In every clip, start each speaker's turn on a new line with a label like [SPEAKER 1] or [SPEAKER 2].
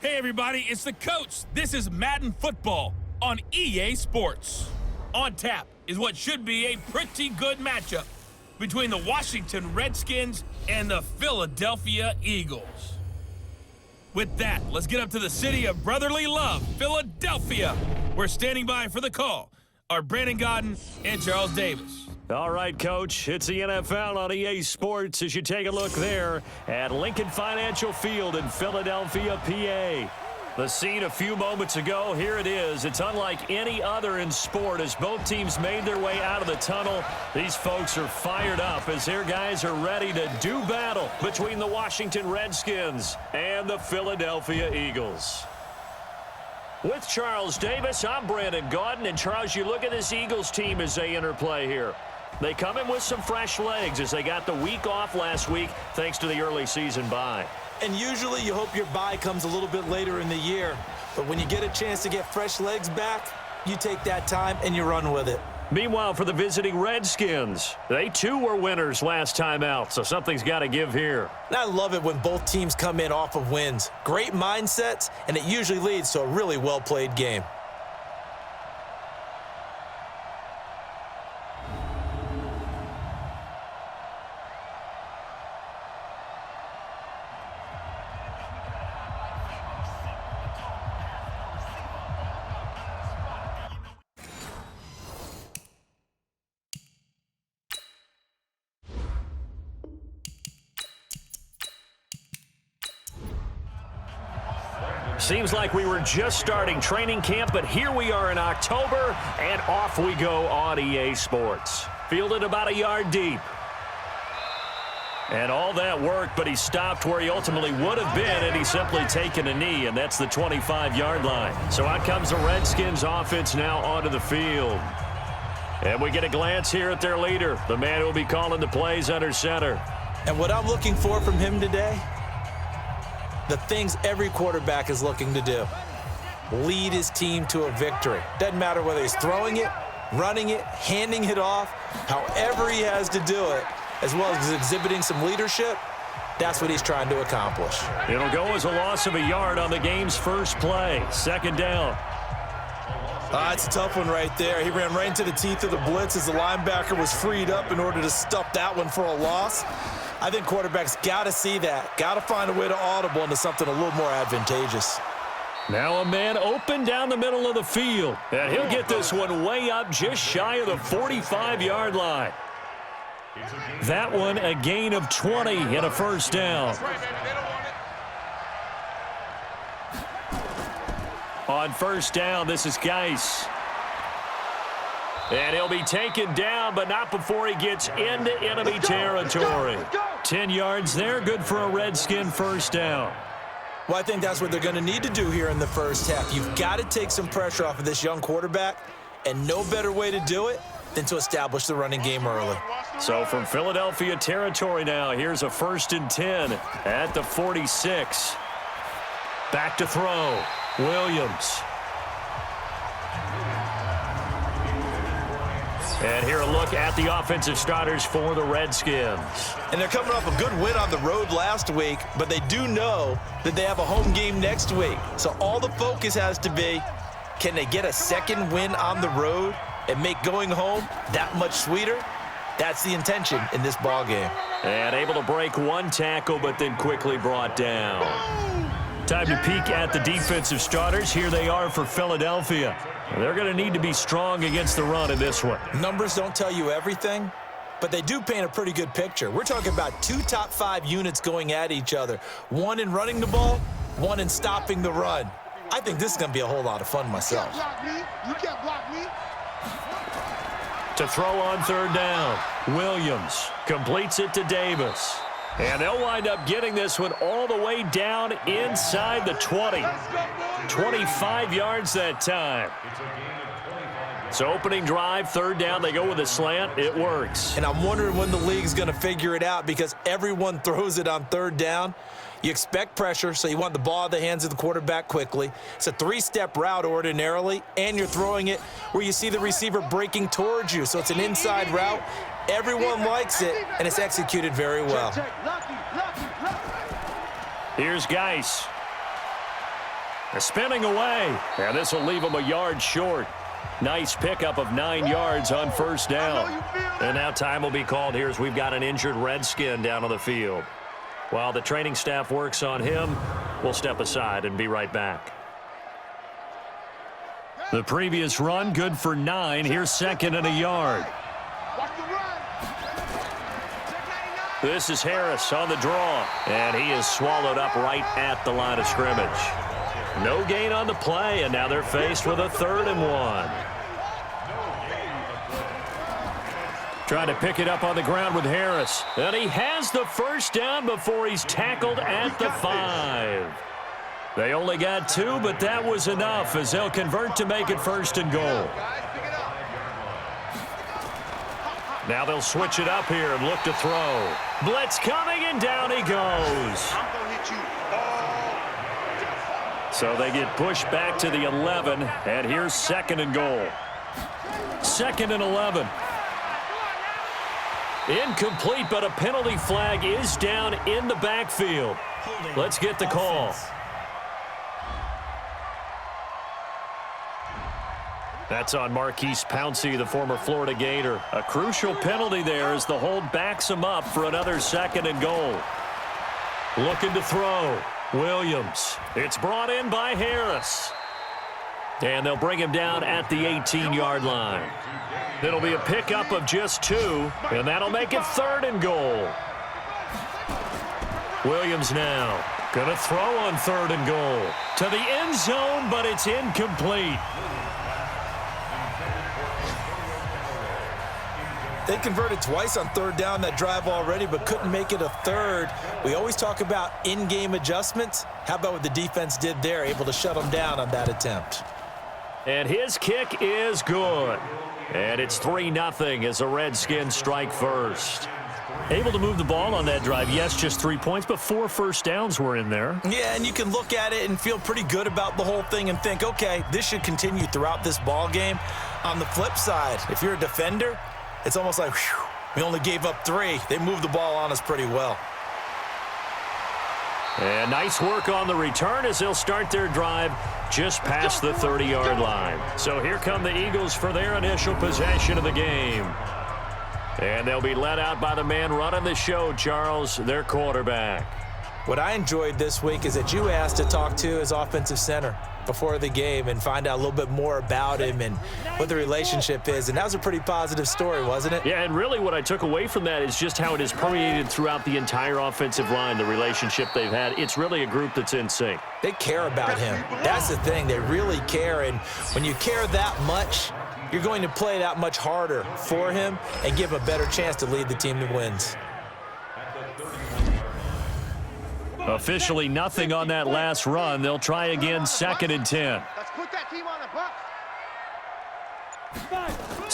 [SPEAKER 1] Hey everybody, it's the coach. This is Madden Football on EA Sports. On tap is what should be a pretty good matchup between the Washington Redskins and the Philadelphia Eagles. With that, let's get up to the city of brotherly love, Philadelphia. We're standing by for the call are Brandon Godden and Charles Davis.
[SPEAKER 2] All right, Coach, it's the NFL on EA Sports as you take a look there at Lincoln Financial Field in Philadelphia, PA. The scene a few moments ago, here it is. It's unlike any other in sport as both teams made their way out of the tunnel. These folks are fired up as their guys are ready to do battle between the Washington Redskins and the Philadelphia Eagles. With Charles Davis, I'm Brandon Godden. And Charles, you look at this Eagles team as they interplay here. They come in with some fresh legs as they got the week off last week thanks to the early season bye.
[SPEAKER 3] And usually you hope your bye comes a little bit later in the year. But when you get a chance to get fresh legs back, you take that time and you run with it.
[SPEAKER 2] Meanwhile, for the visiting Redskins, they too were winners last time out, so something's got to give here.
[SPEAKER 3] And I love it when both teams come in off of wins. Great mindsets, and it usually leads to a really well-played game.
[SPEAKER 2] Seems like we were just starting training camp, but here we are in October, and off we go on EA Sports. Fielded about a yard deep. And all that work, but he stopped where he ultimately would have been had he simply taken a knee, and that's the 25-yard line. So out comes the Redskins offense now onto the field. And we get a glance here at their leader, the man who will be calling the plays under center.
[SPEAKER 3] And what I'm looking for from him today, the things every quarterback is looking to do. Lead his team to a victory. Doesn't matter whether he's throwing it, running it, handing it off, however he has to do it, as well as exhibiting some leadership, that's what he's trying to accomplish.
[SPEAKER 2] It'll go as a loss of a yard on the game's first play. Second down.
[SPEAKER 3] It's a tough one right there. He ran right into the teeth of the blitz as the linebacker was freed up in order to stuff that one for a loss. I think quarterbacks got to see that, got to find a way to audible into something a little more advantageous.
[SPEAKER 2] Now a man open down the middle of the field, and he'll get this one way up just shy of the 45-yard line. That one a gain of 20 and a first down. On first down, this is Geis. And he'll be taken down, but not before he gets into enemy territory. 10 yards there, good for a Redskin first down.
[SPEAKER 3] Well, I think that's what they're going to need to do here in the first half. You've got to take some pressure off of this young quarterback, and no better way to do it than to establish the running game early.
[SPEAKER 2] So from Philadelphia territory now, here's a 1st and 10 at the 46. Back to throw, Williams. And here a look at the offensive starters for the Redskins.
[SPEAKER 3] And they're coming off a good win on the road last week, but they do know that they have a home game next week. So all the focus has to be, can they get a second win on the road and make going home that much sweeter? That's the intention in this ball game.
[SPEAKER 2] And able to break one tackle, but then quickly brought down. Time to peek at the defensive starters. Here they are for Philadelphia. They're going to need to be strong against the run in this one.
[SPEAKER 3] Numbers don't tell you everything, but they do paint a pretty good picture. We're talking about 2 top 5 units going at each other. One in running the ball, one in stopping the run. I think this is going to be a whole lot of fun myself.
[SPEAKER 4] You can't block me. You can't block me.
[SPEAKER 2] To throw on third down, Williams completes it to Davis. And they'll wind up getting this one all the way down inside the 20. 25 yards that time. So opening drive, third down, they go with a slant. It works.
[SPEAKER 3] And I'm wondering when the league's going to figure it out because everyone throws it on third down. You expect pressure, so you want the ball in the hands of the quarterback quickly. It's a 3-step route ordinarily, and you're throwing it where you see the receiver breaking towards you. So it's an inside route. Everyone likes it, and it's executed very well.
[SPEAKER 2] Here's Geis. Spinning away, and this will leave him a yard short. Nice pickup of 9 yards on first down. And now time will be called here as we've got an injured Redskin down on the field. While the training staff works on him, we'll step aside and be right back. The previous run, good for 9. Here's 2nd and a yard. This is Harris on the draw, and he is swallowed up right at the line of scrimmage. No gain on the play, and now they're faced with a 3rd and 1. Trying to pick it up on the ground with Harris. And he has the first down before he's tackled at the 5. They only got 2, but that was enough as they'll convert to make it 1st and goal. Now they'll switch it up here and look to throw. Blitz coming, and down he goes. So they get pushed back to the 11, and here's 2nd and goal. 2nd and 11. Incomplete, but a penalty flag is down in the backfield. Let's get the call. That's on Marquise Pouncey, the former Florida Gator. A crucial penalty there as the hold backs him up for another 2nd and goal. Looking to throw. Williams. It's brought in by Harris. And they'll bring him down at the 18-yard line. It'll be a pickup of just 2, and that'll make it 3rd and goal. Williams now going to throw on 3rd and goal. To the end zone, but it's incomplete.
[SPEAKER 3] They converted twice on 3rd down that drive already, but couldn't make it a 3rd. We always talk about in-game adjustments. How about what the defense did there, able to shut them down on that attempt?
[SPEAKER 2] And his kick is good. And it's 3-0 as the Redskins strike first. Able to move the ball on that drive. Yes, just 3 points, but 4 first downs were in there.
[SPEAKER 3] Yeah, and you can look at it and feel pretty good about the whole thing and think, okay, this should continue throughout this ball game. On the flip side, if you're a defender, it's almost like, whew, we only gave up 3. They moved the ball on us pretty well.
[SPEAKER 2] And nice work on the return as they'll start their drive just past the 30-yard line. So here come the Eagles for their initial possession of the game. And they'll be led out by the man running the show, Charles, their quarterback.
[SPEAKER 3] What I enjoyed this week is that you asked to talk to his offensive center before the game and find out a little bit more about him and what the relationship is. And that was a pretty positive story, wasn't it?
[SPEAKER 2] Yeah, and really what I took away from that is just how it has permeated throughout the entire offensive line, the relationship they've had. It's really a group that's in sync.
[SPEAKER 3] They care about him. That's the thing. They really care. And when you care that much, you're going to play that much harder for him and give him a better chance to lead the team that wins.
[SPEAKER 2] Officially nothing on that last run. They'll try again, 2nd and 10.
[SPEAKER 4] Let's put that team on the box.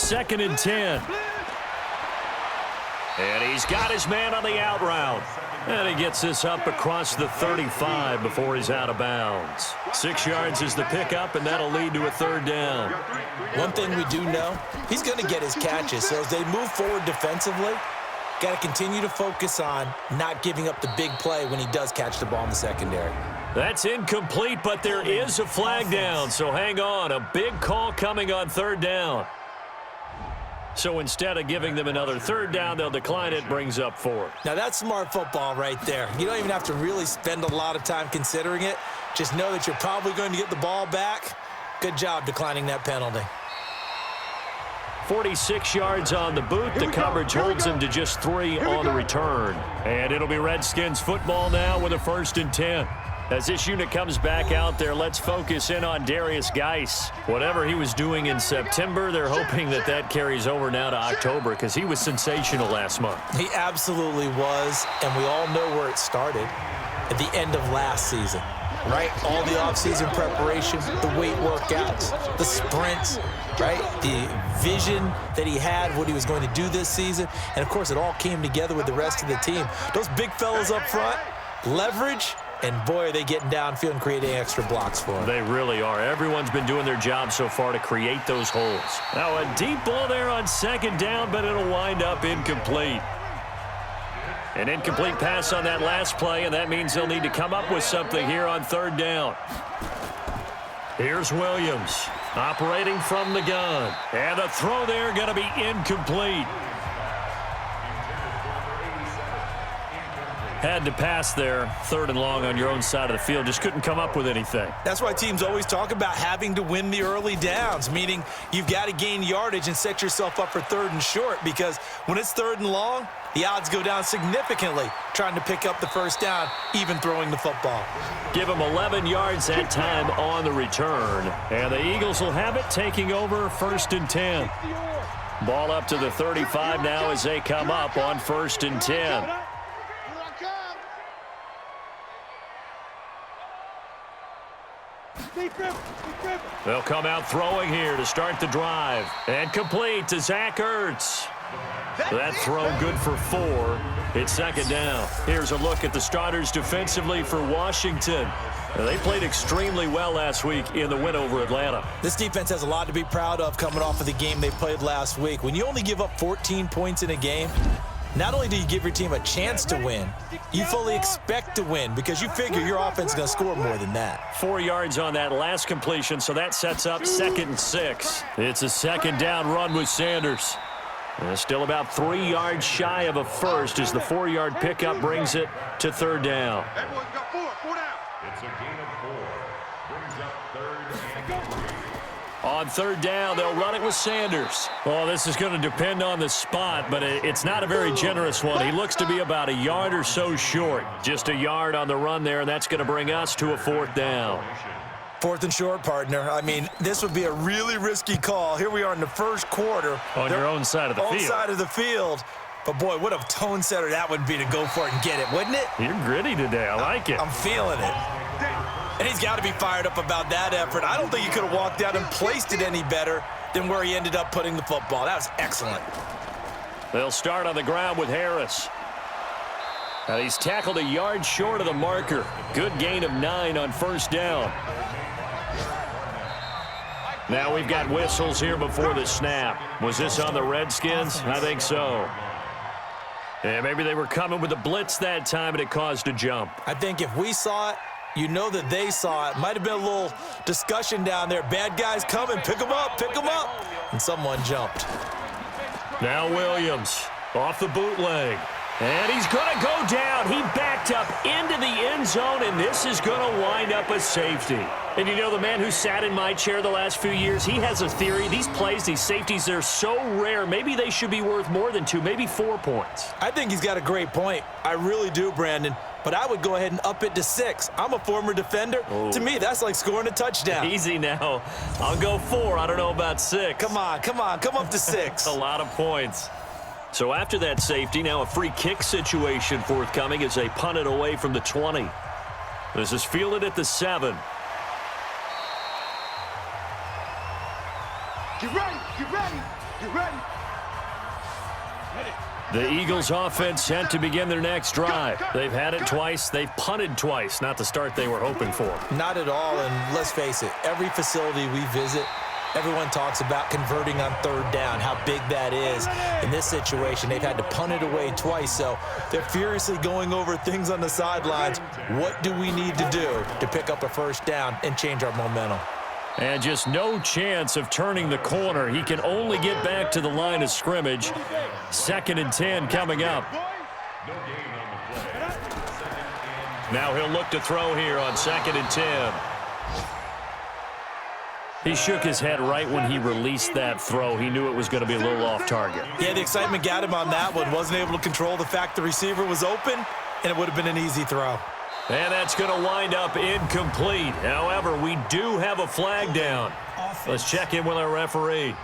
[SPEAKER 2] 2nd and 10. And he's got his man on the out route. And he gets this up across the 35 before he's out of bounds. 6 yards is the pickup, and that'll lead to a 3rd down.
[SPEAKER 3] One thing we do know, he's going to get his catches. So as they move forward defensively, got to continue to focus on not giving up the big play when he does catch the ball in the secondary.
[SPEAKER 2] That's incomplete, but there is a flag down, so hang on. A big call coming on 3rd down. So instead of giving them another 3rd down, they'll decline it, brings up 4.
[SPEAKER 3] Now that's smart football right there. You don't even have to really spend a lot of time considering it. Just know that you're probably going to get the ball back. Good job declining that penalty.
[SPEAKER 2] 46 yards on the boot. The coverage holds him to just 3 on the return. And it'll be Redskins football now with a 1st and 10. As this unit comes back out there, let's focus in on Darius Geis. Whatever he was doing in September, they're hoping that that carries over now to October because he was sensational last month.
[SPEAKER 3] He absolutely was, and we all know where it started at the end of last season. Right? All the offseason preparation, the weight workouts, the sprints, right? The vision that he had, what he was going to do this season. And, of course, it all came together with the rest of the team. Those big fellas up front, leverage, and, boy, are they getting downfield and creating extra blocks for him.
[SPEAKER 2] They really are. Everyone's been doing their job so far to create those holes. Now, a deep ball there on 2nd down, but it'll wind up incomplete. An incomplete pass on that last play, and that means they'll need to come up with something here on 3rd down. Here's Williams operating from the gun. And the throw there going to be incomplete. Had to pass there, 3rd and long on your own side of the field. Just couldn't come up with anything.
[SPEAKER 3] That's why teams always talk about having to win the early downs, meaning you've got to gain yardage and set yourself up for 3rd and short, because when it's 3rd and long, the odds go down significantly trying to pick up the first down, even throwing the football.
[SPEAKER 2] Give them 11 yards that time on the return. And the Eagles will have it, taking over 1st and 10. Ball up to the 35 now as they come up on 1st and 10. They'll come out throwing here to start the drive. And complete to Zach Ertz. That throw good for 4. It's 2nd down. Here's a look at the starters defensively for Washington. They played extremely well last week in the win over Atlanta.
[SPEAKER 3] This defense has a lot to be proud of coming off of the game they played last week. When you only give up 14 points in a game, not only do you give your team a chance to win, you fully expect to win because you figure your offense is going to score more than that.
[SPEAKER 2] 4 yards on that last completion, so that sets up 2nd and 6. It's a 2nd down run with Sanders. And still about 3 yards shy of a first as the 4-yard pickup brings it to 3rd down.
[SPEAKER 4] That boy's got 4 down.
[SPEAKER 5] It's a gain of 4. Brings up 3rd and 3.
[SPEAKER 2] On 3rd down, they'll run it with Sanders. Well, this is going to depend on the spot, but it's not a very generous one. He looks to be about a yard or so short. Just a yard on the run there, and that's going to bring us to a 4th down.
[SPEAKER 3] 4th and short, partner. I mean, this would be a really risky call. Here we are in the 1st quarter.
[SPEAKER 2] On your own side of the field.
[SPEAKER 3] Own side of the field. But, boy, what a tone setter that would be to go for it and get it, wouldn't it?
[SPEAKER 2] You're gritty today. I like it.
[SPEAKER 3] I'm feeling it. And he's got to be fired up about that effort. I don't think he could have walked out and placed it any better than where he ended up putting the football. That was excellent.
[SPEAKER 2] They'll start on the ground with Harris. And he's tackled a yard short of the marker. Good gain of 9 on 1st down. Now we've got whistles here before the snap. Was this on the Redskins? I think so. And maybe they were coming with a blitz that time and it caused a jump.
[SPEAKER 3] I think if we saw it, you know that they saw it. Might have been a little discussion down there. Bad guys coming. Pick them up. Pick them up. And someone jumped.
[SPEAKER 2] Now Williams off the bootleg. And he's going to go down. He backed up into the end zone, and this is going to wind up a safety. And you know, the man who sat in my chair the last few years, he has a theory. These plays, these safeties, they're so rare. Maybe they should be worth more than 2, maybe 4 points.
[SPEAKER 3] I think he's got a great point. I really do, Brandon. But I would go ahead and up it to 6. I'm a former defender.
[SPEAKER 2] Oh.
[SPEAKER 3] To me, that's like scoring a touchdown.
[SPEAKER 2] Easy now. I'll go 4. I don't know about 6.
[SPEAKER 3] Come on. Come up to 6.
[SPEAKER 2] A lot of points. So after that safety, now a free kick situation forthcoming as they punt it away from the 20. This is fielded at the 7.
[SPEAKER 4] Get ready. Get ready. Get ready.
[SPEAKER 2] The Eagles offense set to begin their next drive. They've had it twice. They've punted twice. Not the start they were hoping for.
[SPEAKER 3] Not at all, and let's face it, every facility we visit, everyone talks about converting on 3rd down, how big that is. In this situation, they've had to punt it away twice, so they're furiously going over things on the sidelines. What do we need to do to pick up a 1st down and change our momentum?
[SPEAKER 2] And just no chance of turning the corner. He can only get back to the line of scrimmage. 2nd and 10 coming up. Now he'll look to throw here on 2nd and 10. He shook his head right when he released that throw. He knew it was going to be a little off target.
[SPEAKER 3] Yeah, the excitement got him on that one. Wasn't able to control the fact the receiver was open, and it would have been an easy throw.
[SPEAKER 2] And that's going to wind up incomplete. However, we do have a flag down. Let's check in with our referee.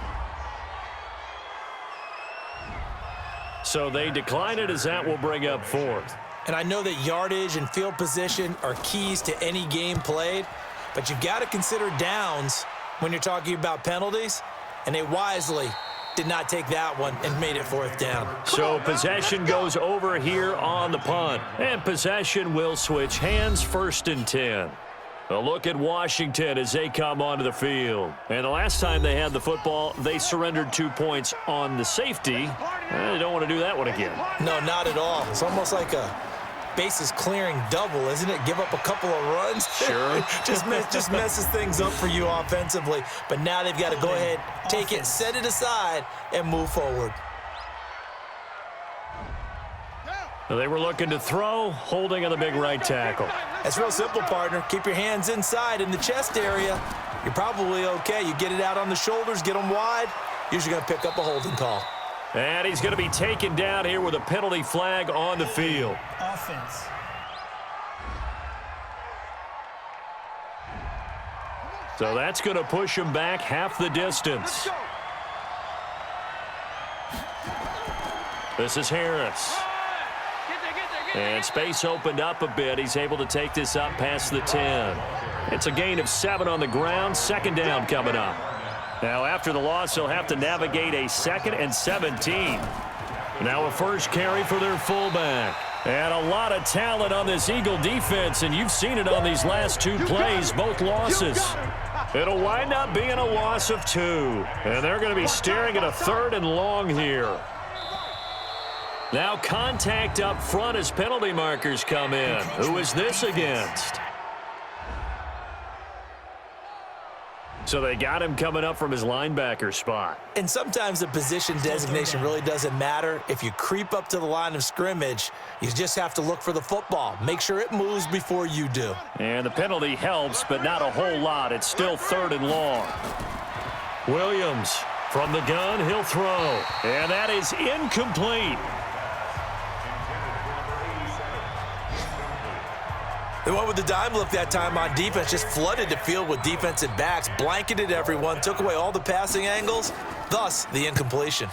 [SPEAKER 2] So they decline it as that will bring up 4th.
[SPEAKER 3] And I know that yardage and field position are keys to any game played, but you've got to consider downs when you're talking about penalties, and they wisely did not take that one and made it 4th down.
[SPEAKER 2] So possession goes over here on the punt, and possession will switch hands. 1st and 10. A look at Washington as they come onto the field. And the last time they had the football, they surrendered 2 points on the safety. They don't want to do that one again.
[SPEAKER 3] No, not at all. It's almost like a bases clearing double, isn't it? Give up a couple of runs.
[SPEAKER 2] Sure.
[SPEAKER 3] just messes things up for you offensively. But now they've got to go ahead, take it, set it aside, and move forward.
[SPEAKER 2] They were looking to throw, holding on the big right tackle.
[SPEAKER 3] That's real simple, partner. Keep your hands inside in the chest area. You're probably okay. You get it out on the shoulders, get them wide. Usually going to pick up a holding call.
[SPEAKER 2] And he's going to be taken down here with a penalty flag on the field.
[SPEAKER 6] Offense.
[SPEAKER 2] So that's going to push him back half the distance. This is Harris. And space opened up a bit. He's able to take this up past the 10. It's a gain of 7 on the ground. Second down coming up. Now, after the loss, they'll have to navigate a 2nd and 17. Now a first carry for their fullback. And a lot of talent on this Eagle defense, and you've seen it on these last 2 plays, both losses. It'll wind up being a loss of 2. And they're going to be staring at a 3rd and long here. Now contact up front as penalty markers come in. Who is this against? So they got him coming up from his linebacker spot.
[SPEAKER 3] And sometimes the position designation really doesn't matter. If you creep up to the line of scrimmage, you just have to look for the football. Make sure it moves before you do.
[SPEAKER 2] And the penalty helps, but not a whole lot. It's still 3rd and long. Williams from the gun, he'll throw. And that is incomplete.
[SPEAKER 3] They went with the dime look that time on defense, just flooded the field with defensive backs, blanketed everyone, took away all the passing angles, thus the incompletion.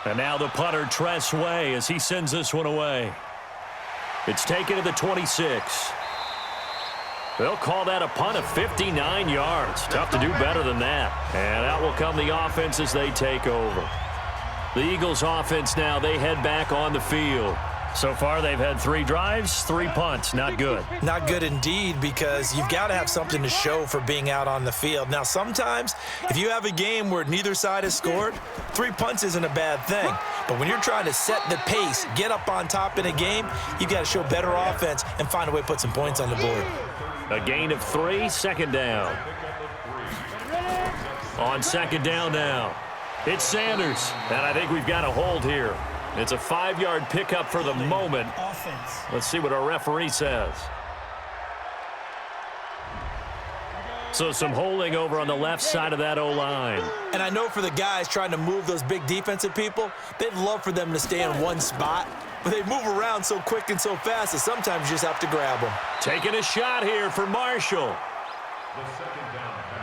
[SPEAKER 2] And now the punter, Tress Way, as he sends this one away. It's taken to the 26. They'll call that a punt of 59 yards. Tough to do better than that. And out will come the offense as they take over. The Eagles offense now, they head back on the field. So far, they've had 3 drives, 3 punts. Not good.
[SPEAKER 3] Not good indeed, because you've got to have something to show for being out on the field. Now, sometimes, if you have a game where neither side has scored, 3 punts isn't a bad thing. But when you're trying to set the pace, get up on top in a game, you've got to show better offense and find a way to put some points on the board.
[SPEAKER 2] A gain of 3, 2nd down. On 2nd down now, it's Sanders. And I think we've got a hold here. It's a 5-yard pickup for the moment.
[SPEAKER 6] Offense.
[SPEAKER 2] Let's see what our referee says. So some holding over on the left side of that O-line.
[SPEAKER 3] And I know for the guys trying to move those big defensive people, they'd love for them to stay in one spot, but they move around so quick and so fast that sometimes you just have to grab them.
[SPEAKER 2] Taking a shot here for Marshall.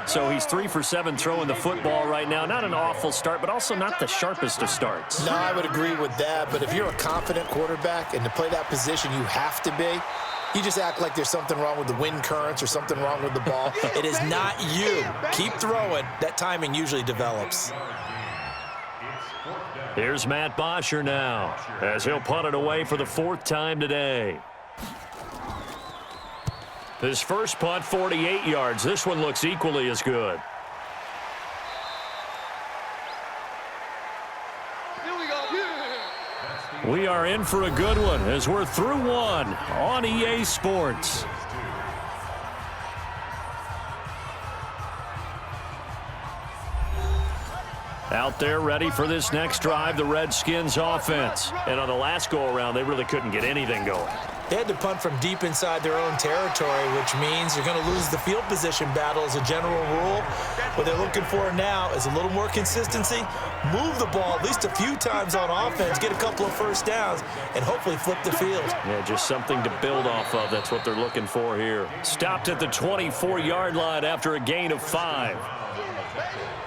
[SPEAKER 2] So he's 3 for 7 throwing the football right now. Not an awful start, but also not the sharpest of starts.
[SPEAKER 7] No, I would agree with that. But if you're a confident quarterback and to play that position you have to be, you just act like there's something wrong with the wind currents or something wrong with the ball.
[SPEAKER 3] It is not you. Keep throwing. That timing usually develops.
[SPEAKER 2] Here's Matt Bosher now, as he'll punt it away for the 4th time today. His first punt, 48 yards. This one looks equally as good. We are in for a good one as we're through one on EA Sports. Out there ready for this next drive, the Redskins offense. And on the last go-around, they really couldn't get anything going.
[SPEAKER 3] They had to punt from deep inside their own territory, which means you're going to lose the field position battle as a general rule. What they're looking for now is a little more consistency, move the ball at least a few times on offense, get a couple of first downs, and hopefully flip the field.
[SPEAKER 2] Yeah, just something to build off of. That's what they're looking for here. Stopped at the 24-yard line after a gain of 5.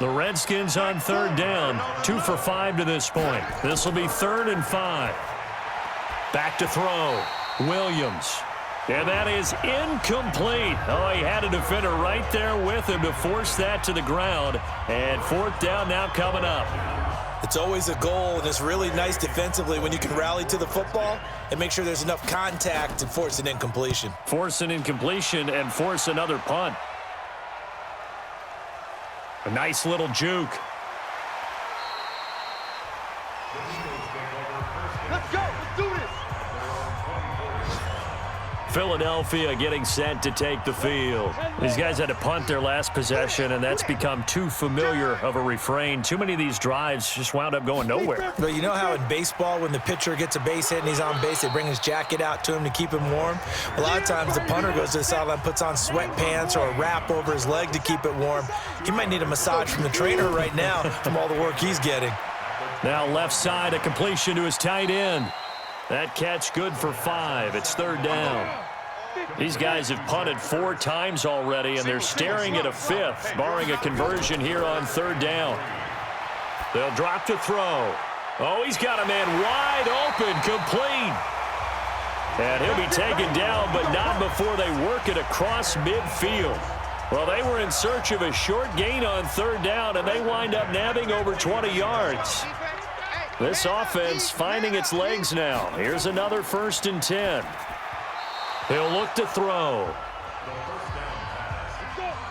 [SPEAKER 2] The Redskins on 3rd down, 2 for 5 to this point. This will be 3rd and 5. Back to throw. Williams. And that is incomplete. Oh, he had a defender right there with him to force that to the ground. And 4th down now coming up.
[SPEAKER 3] It's always a goal, and it's really nice defensively when you can rally to the football and make sure there's enough contact to force an incompletion.
[SPEAKER 2] Force an incompletion and force another punt. A nice little juke.
[SPEAKER 4] Let's go. Let's do this.
[SPEAKER 2] Philadelphia getting set to take the field. These guys had to punt their last possession, and that's become too familiar of a refrain. Too many of these drives just wound up going nowhere.
[SPEAKER 3] But you know how in baseball, when the pitcher gets a base hit and he's on base, they bring his jacket out to him to keep him warm? A lot of times the punter goes to the sideline, puts on sweatpants or a wrap over his leg to keep it warm. He might need a massage from the trainer right now from all the work he's getting.
[SPEAKER 2] Now left side, a completion to his tight end. That catch good for 5. It's 3rd down. These guys have punted 4 times already, and they're staring at a 5th, barring a conversion here on 3rd down. They'll drop to throw. Oh, he's got a man wide open, complete. And he'll be taken down, but not before they work it across midfield. Well, they were in search of a short gain on 3rd down, and they wind up nabbing over 20 yards. This offense finding its legs now. Here's another 1st and 10. He'll look to throw.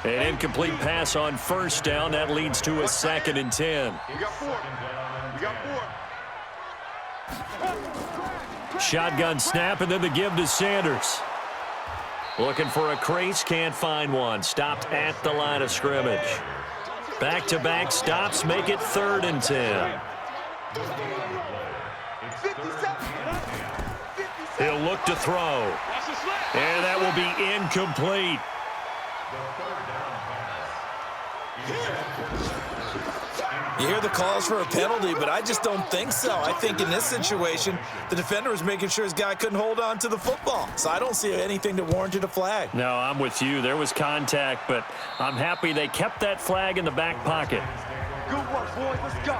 [SPEAKER 2] An incomplete pass on 1st down. That leads to a 2nd and 10.
[SPEAKER 4] You got 4. You got 4.
[SPEAKER 2] Shotgun snap, and then the give to Sanders. Looking for a crease, can't find one. Stopped at the line of scrimmage. Back-to-back stops make it 3rd and 10. He'll look to throw. And that will be incomplete.
[SPEAKER 3] You hear the calls for a penalty, but I just don't think so. I think in this situation, the defender was making sure his guy couldn't hold on to the football. So I don't see anything that warranted a flag.
[SPEAKER 2] No, I'm with you. There was contact, but I'm happy they kept that flag in the back pocket.
[SPEAKER 4] Good work, boys. Let's go.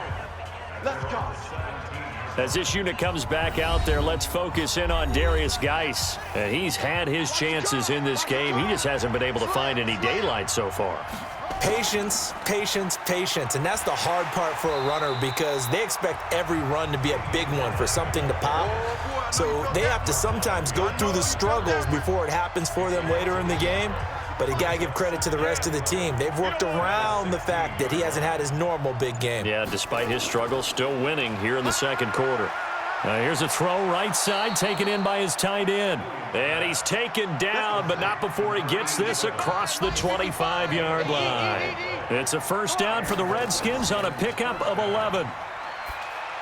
[SPEAKER 4] Let's go.
[SPEAKER 2] As this unit comes back out there, let's focus in on Darius Geis. He's had his chances in this game. He just hasn't been able to find any daylight so far.
[SPEAKER 3] Patience, patience, patience. And that's the hard part for a runner because they expect every run to be a big one for something to pop. So they have to sometimes go through the struggles before it happens for them later in the game. But you got to give credit to the rest of the team. They've worked around the fact that he hasn't had his normal big game.
[SPEAKER 2] Yeah, despite his struggles, still winning here in the 2nd quarter. Here's a throw right side, taken in by his tight end. And he's taken down, but not before he gets this across the 25-yard line. It's a 1st down for the Redskins on a pickup of 11.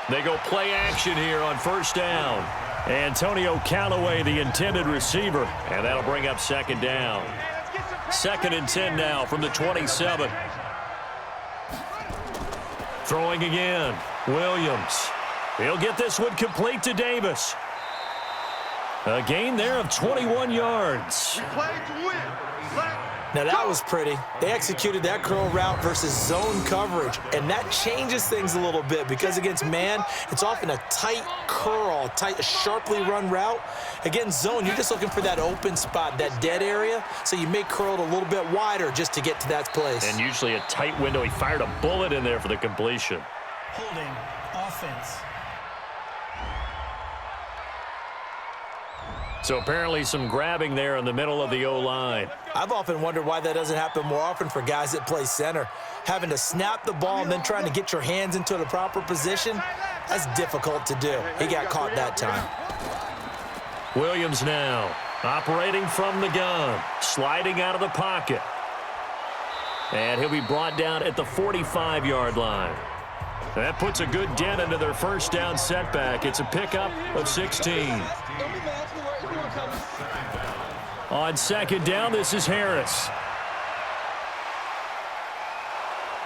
[SPEAKER 2] They go play action here on 1st down. Antonio Callaway, the intended receiver, and that'll bring up 2nd down. 2nd and 10 now from the 27. Throwing again. Williams. He'll get this one complete to Davis. A gain there of 21 yards.
[SPEAKER 4] Play to win.
[SPEAKER 3] Now that was pretty. They executed that curl route versus zone coverage, and that changes things a little bit because against man, it's often a tight curl, tight, sharply run route. Against zone, you're just looking for that open spot, that dead area, so you may curl it a little bit wider just to get to that place.
[SPEAKER 2] And usually a tight window. He fired a bullet in there for the completion.
[SPEAKER 6] Holding offense.
[SPEAKER 2] So apparently some grabbing there in the middle of the O-line.
[SPEAKER 3] I've often wondered why that doesn't happen more often for guys that play center. Having to snap the ball and then trying to get your hands into the proper position, that's difficult to do. He got caught that time.
[SPEAKER 2] Williams now operating from the gun, sliding out of the pocket. And he'll be brought down at the 45-yard line. That puts a good dent into their 1st down setback. It's a pickup of 16. On 2nd down, this is Harris.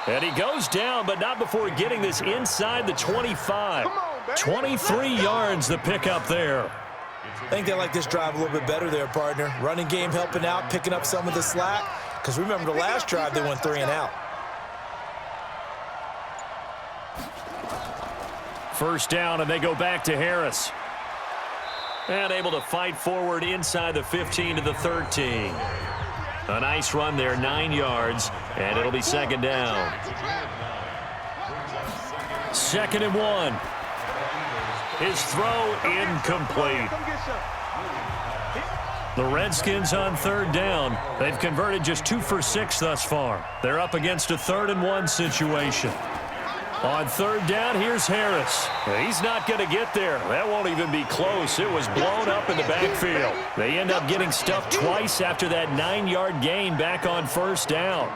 [SPEAKER 2] And he goes down, but not before getting this inside the 25. 23 yards the pickup there.
[SPEAKER 3] I think they like this drive a little bit better there, partner. Running game helping out, picking up some of the slack. Because remember the last drive, they went 3 and out.
[SPEAKER 2] 1st down, and they go back to Harris. And able to fight forward inside the 15 to the 13. A nice run there, 9 yards, and it'll be 2nd down. 2nd and 1. His throw incomplete. The Redskins on 3rd down. They've converted just 2 for 6 thus far. They're up against a 3rd and 1 situation. On third down, here's Harris. He's not going to get there. That won't even be close. It was blown up in the backfield. They end up getting stuffed twice after that 9-yard gain back on first down.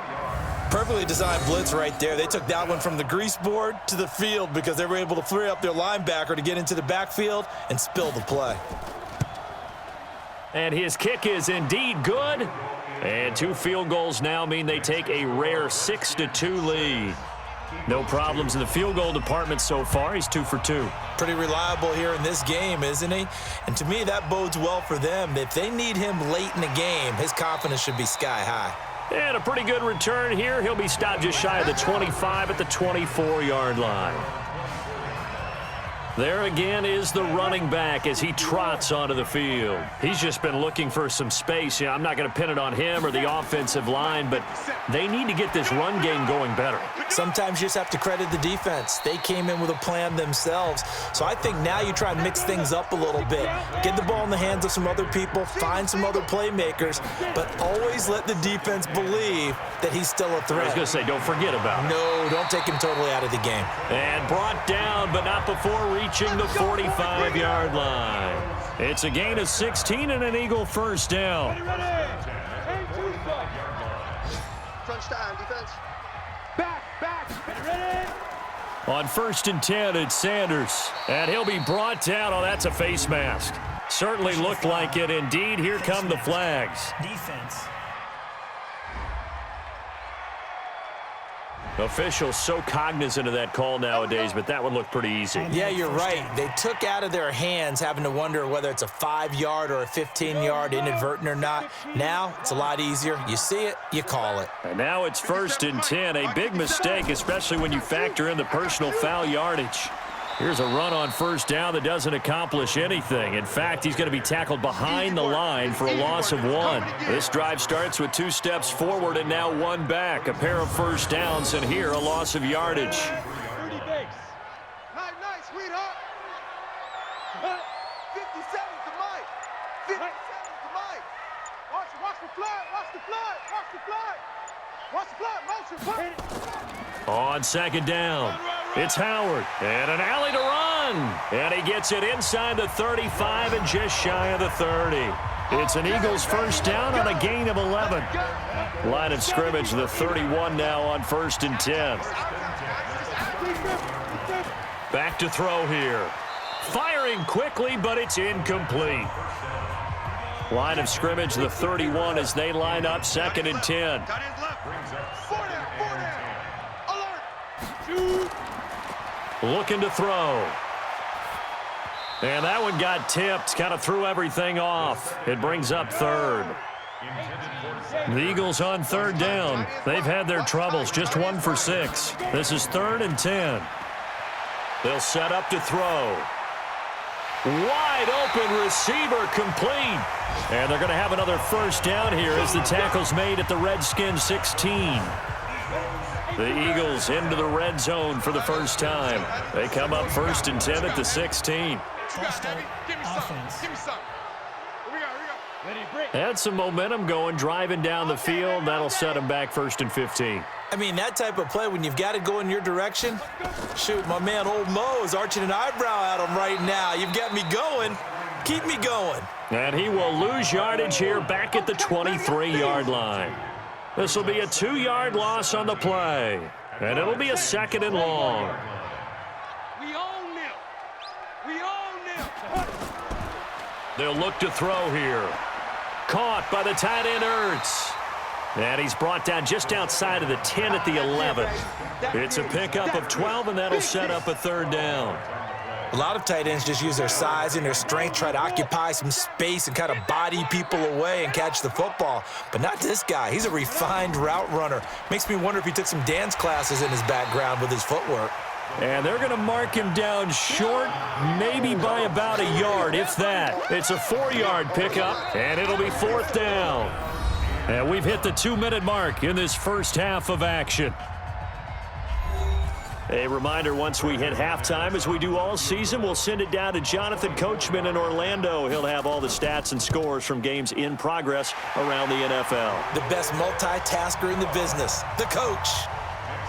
[SPEAKER 3] Perfectly designed blitz right there. They took that one from the grease board to the field because they were able to free up their linebacker to get into the backfield and spill the play.
[SPEAKER 2] And his kick is indeed good. And 2 field goals now mean they take a rare 6-2 lead. No problems in the field goal department so far. He's 2 for 2.
[SPEAKER 3] Pretty reliable here in this game, isn't he? And to me, that bodes well for them. If they need him late in the game, his confidence should be sky high.
[SPEAKER 2] And a pretty good return here. He'll be stopped just shy of the 25 at the 24-yard line. There again is the running back as he trots onto the field. He's just been looking for some space. I'm not going to pin it on him or the offensive line, but they need to get this run game going better.
[SPEAKER 3] Sometimes you just have to credit the defense. They came in with a plan themselves. So I think now you try and mix things up a little bit. Get the ball in the hands of some other people, find some other playmakers, but always let the defense believe that he's still a threat.
[SPEAKER 2] I was going to say, don't forget about him.
[SPEAKER 3] No, don't take him totally out of the game.
[SPEAKER 2] And brought down, but not before reaching the 45-yard line. It's a gain of 16 and an Eagle first down.
[SPEAKER 4] Crunch time, defense. Back. Ready?
[SPEAKER 2] On 1st and 10, it's Sanders. And he'll be brought down. Oh, that's a face mask. Certainly looked like it. Indeed, here come the flags.
[SPEAKER 6] Defense.
[SPEAKER 2] Officials so cognizant of that call nowadays, but that one looked pretty easy.
[SPEAKER 3] Yeah, you're right. They took out of their hands having to wonder whether it's a 5-yard or a 15-yard inadvertent or not. Now, it's a lot easier. You see it, you call it.
[SPEAKER 2] And now it's 1st and 10, a big mistake, especially when you factor in the personal foul yardage. Here's a run on first down that doesn't accomplish anything. In fact, he's going to be tackled behind the line for a loss of 1. This drive starts with 2 steps forward and now 1 back. A pair of first downs, and here a loss of yardage.
[SPEAKER 4] Nice, sweetheart. 57 to Mike. 57 to Mike. Watch the flood. Watch the flood. Motion.
[SPEAKER 2] On 2nd down, it's Howard, and an alley to run. And he gets it inside the 35 and just shy of the 30. It's an Eagles first down on a gain of 11. Line of scrimmage, the 31 now on 1st and 10. Back to throw here. Firing quickly, but it's incomplete. Line of scrimmage, the 31 as they line up 2nd and 10. Looking to throw. And that one got tipped, kind of threw everything off. It brings up 3rd. The Eagles on 3rd down. They've had their troubles, just 1 for 6. This is 3rd and 10. They'll set up to throw. Wide open receiver complete. And they're going to have another first down here as the tackle's made at the Redskins 16. The Eagles into the red zone for the first time. They come up 1st and 10 at the 16.
[SPEAKER 6] Offense.
[SPEAKER 2] Had some momentum going, driving down the field. That'll set them back 1st and 15.
[SPEAKER 3] I mean, that type of play, when you've got to go in your direction, shoot, my man Old Mo is arching an eyebrow at him right now. You've got me going. Keep me going.
[SPEAKER 2] And he will lose yardage here back at the 23-yard line. This will be a 2-yard loss on the play. And it'll be a 2nd and long.
[SPEAKER 4] We own them.
[SPEAKER 2] They'll look to throw here. Caught by the tight end, Ertz. And he's brought down just outside of the 10 at the 11. It's a pickup of 12, and that'll set up a 3rd down.
[SPEAKER 3] A lot of tight ends just use their size and their strength, try to occupy some space and kind of body people away and catch the football. But not this guy. He's a refined route runner. Makes me wonder if he took some dance classes in his background with his footwork.
[SPEAKER 2] And they're going to mark him down short, maybe by about a yard, if that. It's a 4-yard pickup, and it'll be 4th down. And we've hit the 2-minute mark in this first half of action. A reminder, once we hit halftime, as we do all season, we'll send it down to Jonathan Coachman in Orlando. He'll have all the stats and scores from games in progress around the NFL.
[SPEAKER 3] The best multitasker in the business, the coach.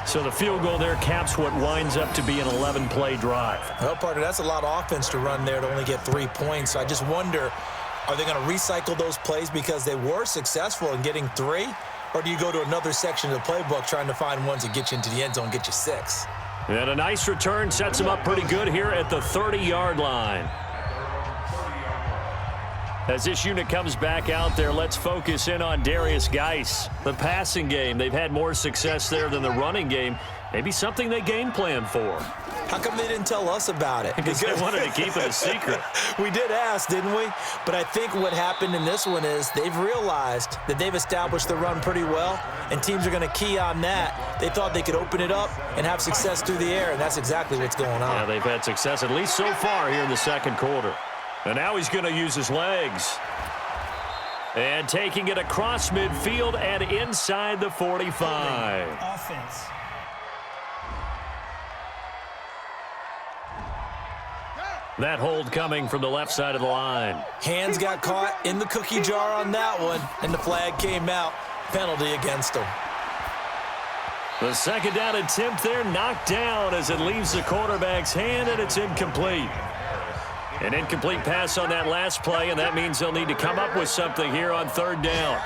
[SPEAKER 2] So the field goal there caps what winds up to be an 11-play drive.
[SPEAKER 3] Well, partner, that's a lot of offense to run there to only get 3 points. So I just wonder, are they going to recycle those plays because they were successful in getting 3? Or do you go to another section of the playbook trying to find ones that get you into the end zone and get you 6?
[SPEAKER 2] And a nice return sets him up pretty good here at the 30-yard line. As this unit comes back out there, let's focus in on Darius Geis. The passing game, they've had more success there than the running game. Maybe something they game plan for.
[SPEAKER 3] How come they didn't tell us about it?
[SPEAKER 2] Because they wanted to keep it a secret.
[SPEAKER 3] We did ask, didn't we? But I think what happened in this one is they've realized that they've established the run pretty well, and teams are going to key on that. They thought they could open it up and have success through the air, and that's exactly what's going on.
[SPEAKER 2] Yeah, they've had success at least so far here in the second quarter. And now he's going to use his legs. And taking it across midfield and inside the 45.
[SPEAKER 6] Offense.
[SPEAKER 2] That hold coming from the left side of the line.
[SPEAKER 3] Hands got caught in the cookie jar on that one, and the flag came out. Penalty against them.
[SPEAKER 2] The second down attempt there knocked down as it leaves the quarterback's hand, and it's incomplete. An incomplete pass on that last play, and that means they'll need to come up with something here on third down.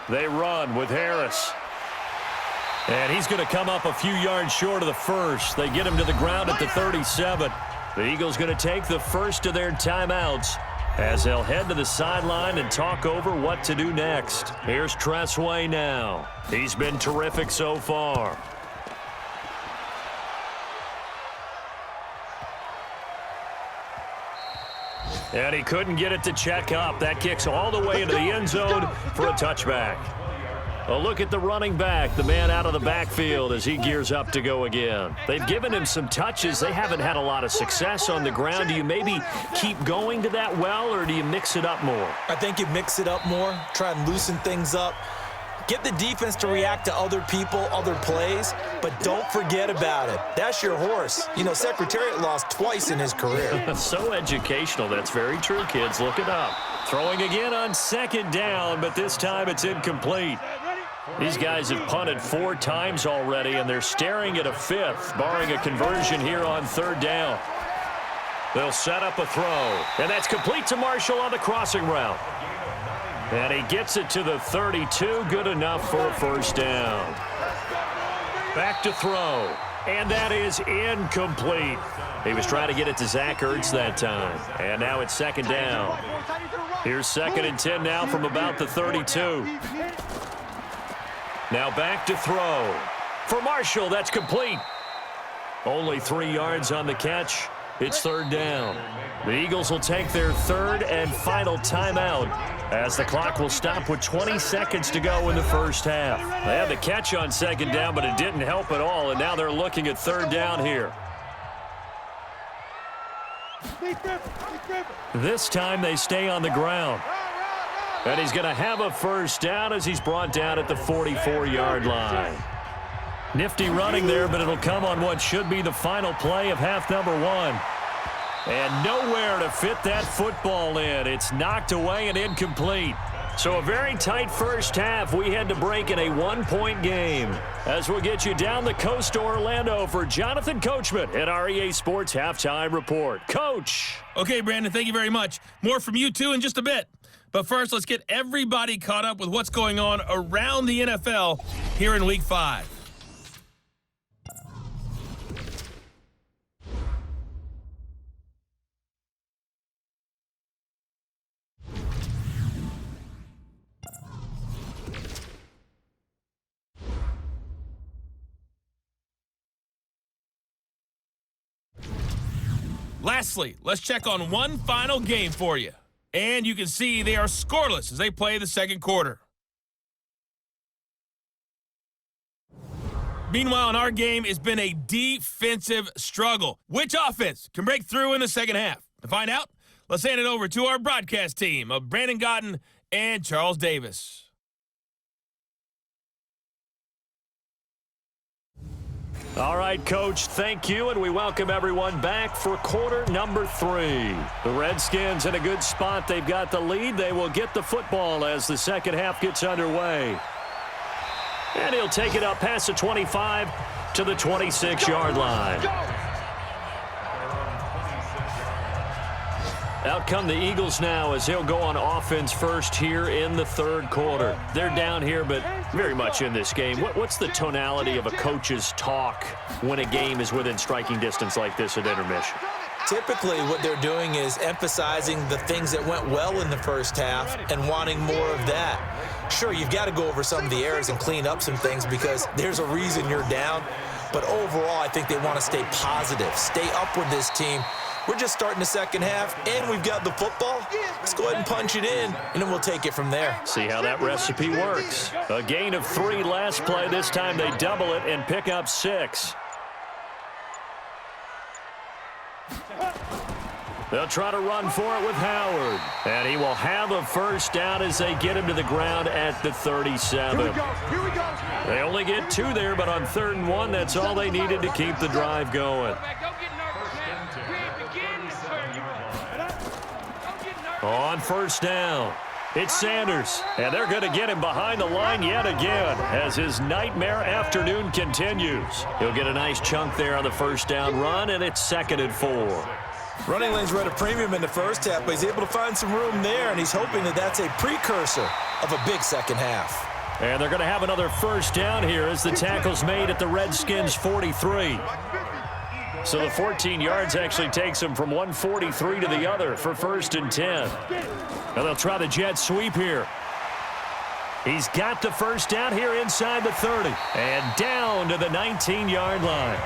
[SPEAKER 2] They run with Harris. And he's going to come up a few yards short of the first. They get him to the ground at the 37. The Eagles going to take the first of their timeouts as they'll head to the sideline and talk over what to do next. Here's Tressway now. He's been terrific so far. And he couldn't get it to check up. That kicks all the way into the end zone for a touchback. A look at the running back, the man out of the backfield as he gears up to go again. They've given him some touches. They haven't had a lot of success on the ground. Do you maybe keep going to that well, or do you mix it up more?
[SPEAKER 3] I think you mix it up more, try and loosen things up. Get the defense to react to other people, other plays, but don't forget about it. That's your horse. You know, Secretariat lost twice in his career.
[SPEAKER 2] So educational. That's very true, kids. Look it up. Throwing again on second down, but this time it's incomplete. These guys have punted 4 times already, and they're staring at a 5th, barring a conversion here on third down. They'll set up a throw, and that's complete to Marshall on the crossing route. And he gets it to the 32, good enough for a first down. Back to throw, and that is incomplete. He was trying to get it to Zach Ertz that time, and now it's second down. Here's 2nd and 10 now from about the 32. Now back to throw. For Marshall, that's complete. Only 3 yards on the catch. It's third down. The Eagles will take their third and final timeout as the clock will stop with 20 seconds to go in the first half. They had the catch on second down, but it didn't help at all, and now they're looking at third down here. This time they stay on the ground. And he's going to have a first down as he's brought down at the 44-yard line. Nifty running there, but it'll come on what should be the final play of half number 1. And nowhere to fit that football in. It's knocked away and incomplete. So a very tight first half. We had to break in a 1-point game. As we'll get you down the coast to Orlando for Jonathan Coachman at our EA Sports Halftime Report. Coach.
[SPEAKER 1] Okay, Brandon, thank you very much. More from you, too, in just a bit. But first, let's get everybody caught up with what's going on around the NFL here in Week 5. Lastly, let's check on one final game for you. And you can see they are scoreless as they play the second quarter. Meanwhile, in our game, it's been a defensive struggle. Which offense can break through in the second half? To find out, let's hand it over to our broadcast team of Brandon Gotten and Charles Davis.
[SPEAKER 2] All right, Coach, thank you, and we welcome everyone back for quarter number 3. The Redskins in a good spot. They've got the lead. They will get the football as the second half gets underway. And he'll take it up past the 25 to the 26-yard line. Out come the Eagles now as he'll go on offense first here in the third quarter. They're down here, but very much in this game. What's the tonality of a coach's talk when a game is within striking distance like this at intermission?
[SPEAKER 3] Typically, what they're doing is emphasizing the things that went well in the first half and wanting more of that. Sure, you've got to go over some of the errors and clean up some things because there's a reason you're down. But overall, I think they want to stay positive, stay up with this team. We're just starting the second half, and we've got the football. Let's go ahead and punch it in, and then we'll take it from there.
[SPEAKER 2] See how that recipe works. A gain of 3 last play. This time they double it and pick up 6. They'll try to run for it with Howard. And he will have a first down as they get him to the ground at the 37.
[SPEAKER 4] Here we go.
[SPEAKER 2] They only get 2 there, but on 3rd and 1, that's all they needed to keep the drive going. On first down, it's Sanders, and they're going to get him behind the line yet again as his nightmare afternoon continues. He'll get a nice chunk there on the first down run, and it's 2nd and 4.
[SPEAKER 3] Running lanes were at a premium in the first half, but he's able to find some room there, and he's hoping that that's a precursor of a big second half.
[SPEAKER 2] And they're going to have another first down here as the tackle's made at the Redskins' 43. So the 14 yards actually takes them from 143 to the other for 1st and 10. Now they'll try the jet sweep here. He's got the first down here inside the 30 and down to the 19-yard line.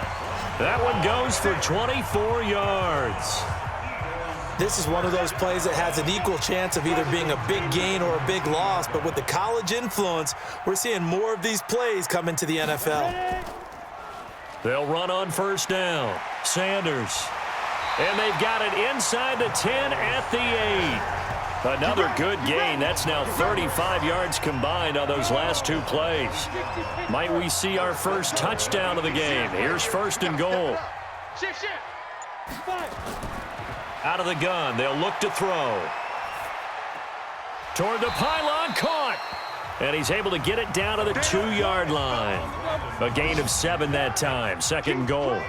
[SPEAKER 2] That one goes for 24 yards.
[SPEAKER 3] This is one of those plays that has an equal chance of either being a big gain or a big loss, but with the college influence, we're seeing more of these plays come into the NFL.
[SPEAKER 2] They'll run on first down. Sanders. And they've got it inside the 10 at the 8. Another good gain. That's now 35 yards combined on those last 2 plays. Might we see our first touchdown of the game? Here's 1st and goal. Out of the gun. They'll look to throw. Toward the pylon. Caught. And he's able to get it down to the 2-yard line. A gain of 7 that time. 2nd and goal.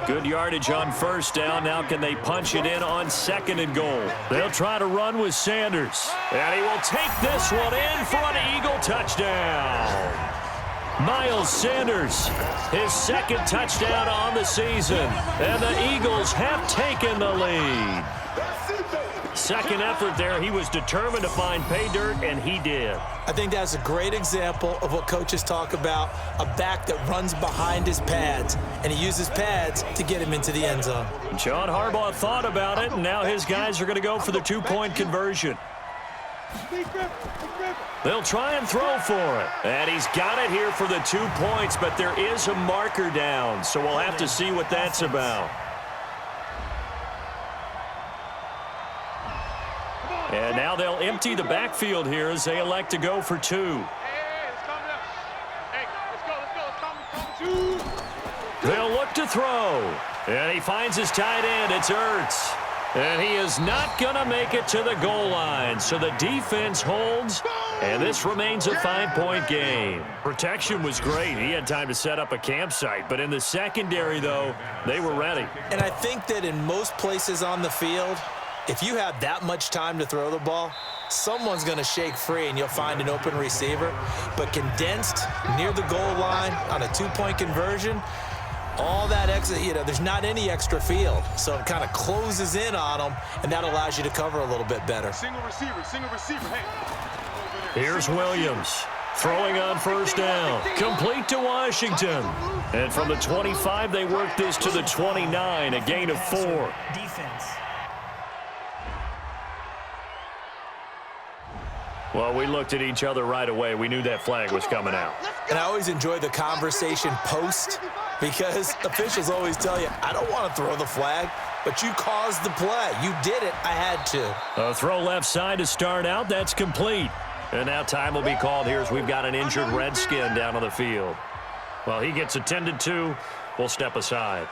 [SPEAKER 2] Good yardage on first down. Now can they punch it in on 2nd and goal? They'll try to run with Sanders. And he will take this one in for an Eagle touchdown. Miles Sanders, his 2nd touchdown on the season. And the Eagles have taken the lead. 2nd effort there. He was determined to find pay dirt, and he did.
[SPEAKER 3] I think that's a great example of what coaches talk about, a back that runs behind his pads, and he uses pads to get him into the end zone.
[SPEAKER 2] John Harbaugh thought about it, and now his guys are going to go for the 2-point conversion. They'll try and throw for it. And he's got it here for the 2 points, but there is a marker down, so we'll have to see what that's about. And now they'll empty the backfield here as they elect to go for 2. They'll look to throw. And he finds his tight end. It's Ertz. And he is not going to make it to the goal line. So the defense holds, and this remains a 5-point game. Protection was great. He had time to set up a campsite. But in the secondary, though, they were ready.
[SPEAKER 3] And I think that in most places on the field, if you have that much time to throw the ball, someone's going to shake free and you'll find an open receiver. But condensed near the goal line on a 2-point conversion, all that extra, there's not any extra field. So it kind of closes in on them, and that allows you to cover a little bit better.
[SPEAKER 4] Single receiver, hey.
[SPEAKER 2] Here's Williams. Throwing on first down. Complete to Washington. And from the 25, they work this to the 29, a gain of 4.
[SPEAKER 6] Defense.
[SPEAKER 2] Well, we looked at each other right away. We knew that flag was coming out.
[SPEAKER 3] And I always enjoy the conversation post because officials always tell you, I don't want to throw the flag, but you caused the play. You did it. I had to.
[SPEAKER 2] A throw left side to start out. That's complete. And now time will be called here as we've got an injured Redskin down on the field. Well, he gets attended to. We'll step aside.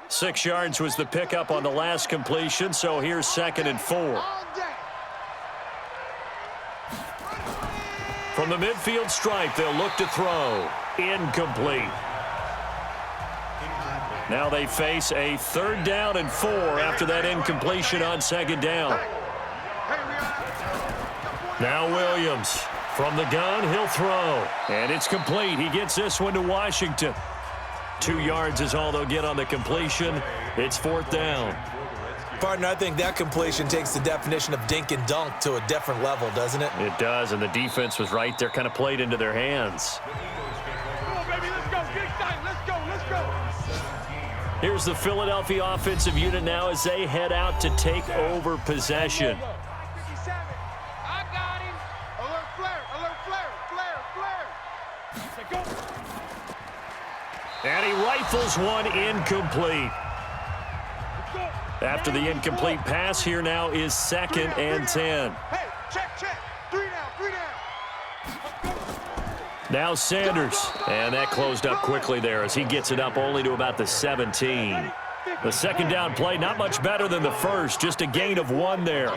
[SPEAKER 2] Six yards was the pickup on the last completion, so here's 2nd and 4. From the midfield stripe, they'll look to throw. Incomplete. Now they face a 3rd down and 4 after that incompletion on 2nd down. Now Williams. From the gun, he'll throw. And it's complete. He gets this one to Washington. 2 yards is all they'll get on the completion. It's 4th down.
[SPEAKER 3] Partner, I think that completion takes the definition of dink and dunk to a different level, doesn't it?
[SPEAKER 2] It does, and the defense was right there, kind of played into their hands.
[SPEAKER 4] Come on, baby, let's go. Get excited. Let's go. Let's go.
[SPEAKER 2] Here's the Philadelphia offensive unit now as they head out to take over possession.
[SPEAKER 4] 57. I got him. Alert flare. Alert flare. Flare. Flare. Go.
[SPEAKER 2] And he rifles one incomplete. After the incomplete pass, here now is 2nd and 10.
[SPEAKER 4] Hey, check. 3 down.
[SPEAKER 2] Now Sanders. And that closed up quickly there as he gets it up only to about the 17. The 2nd down play, not much better than the first, just a gain of 1 there.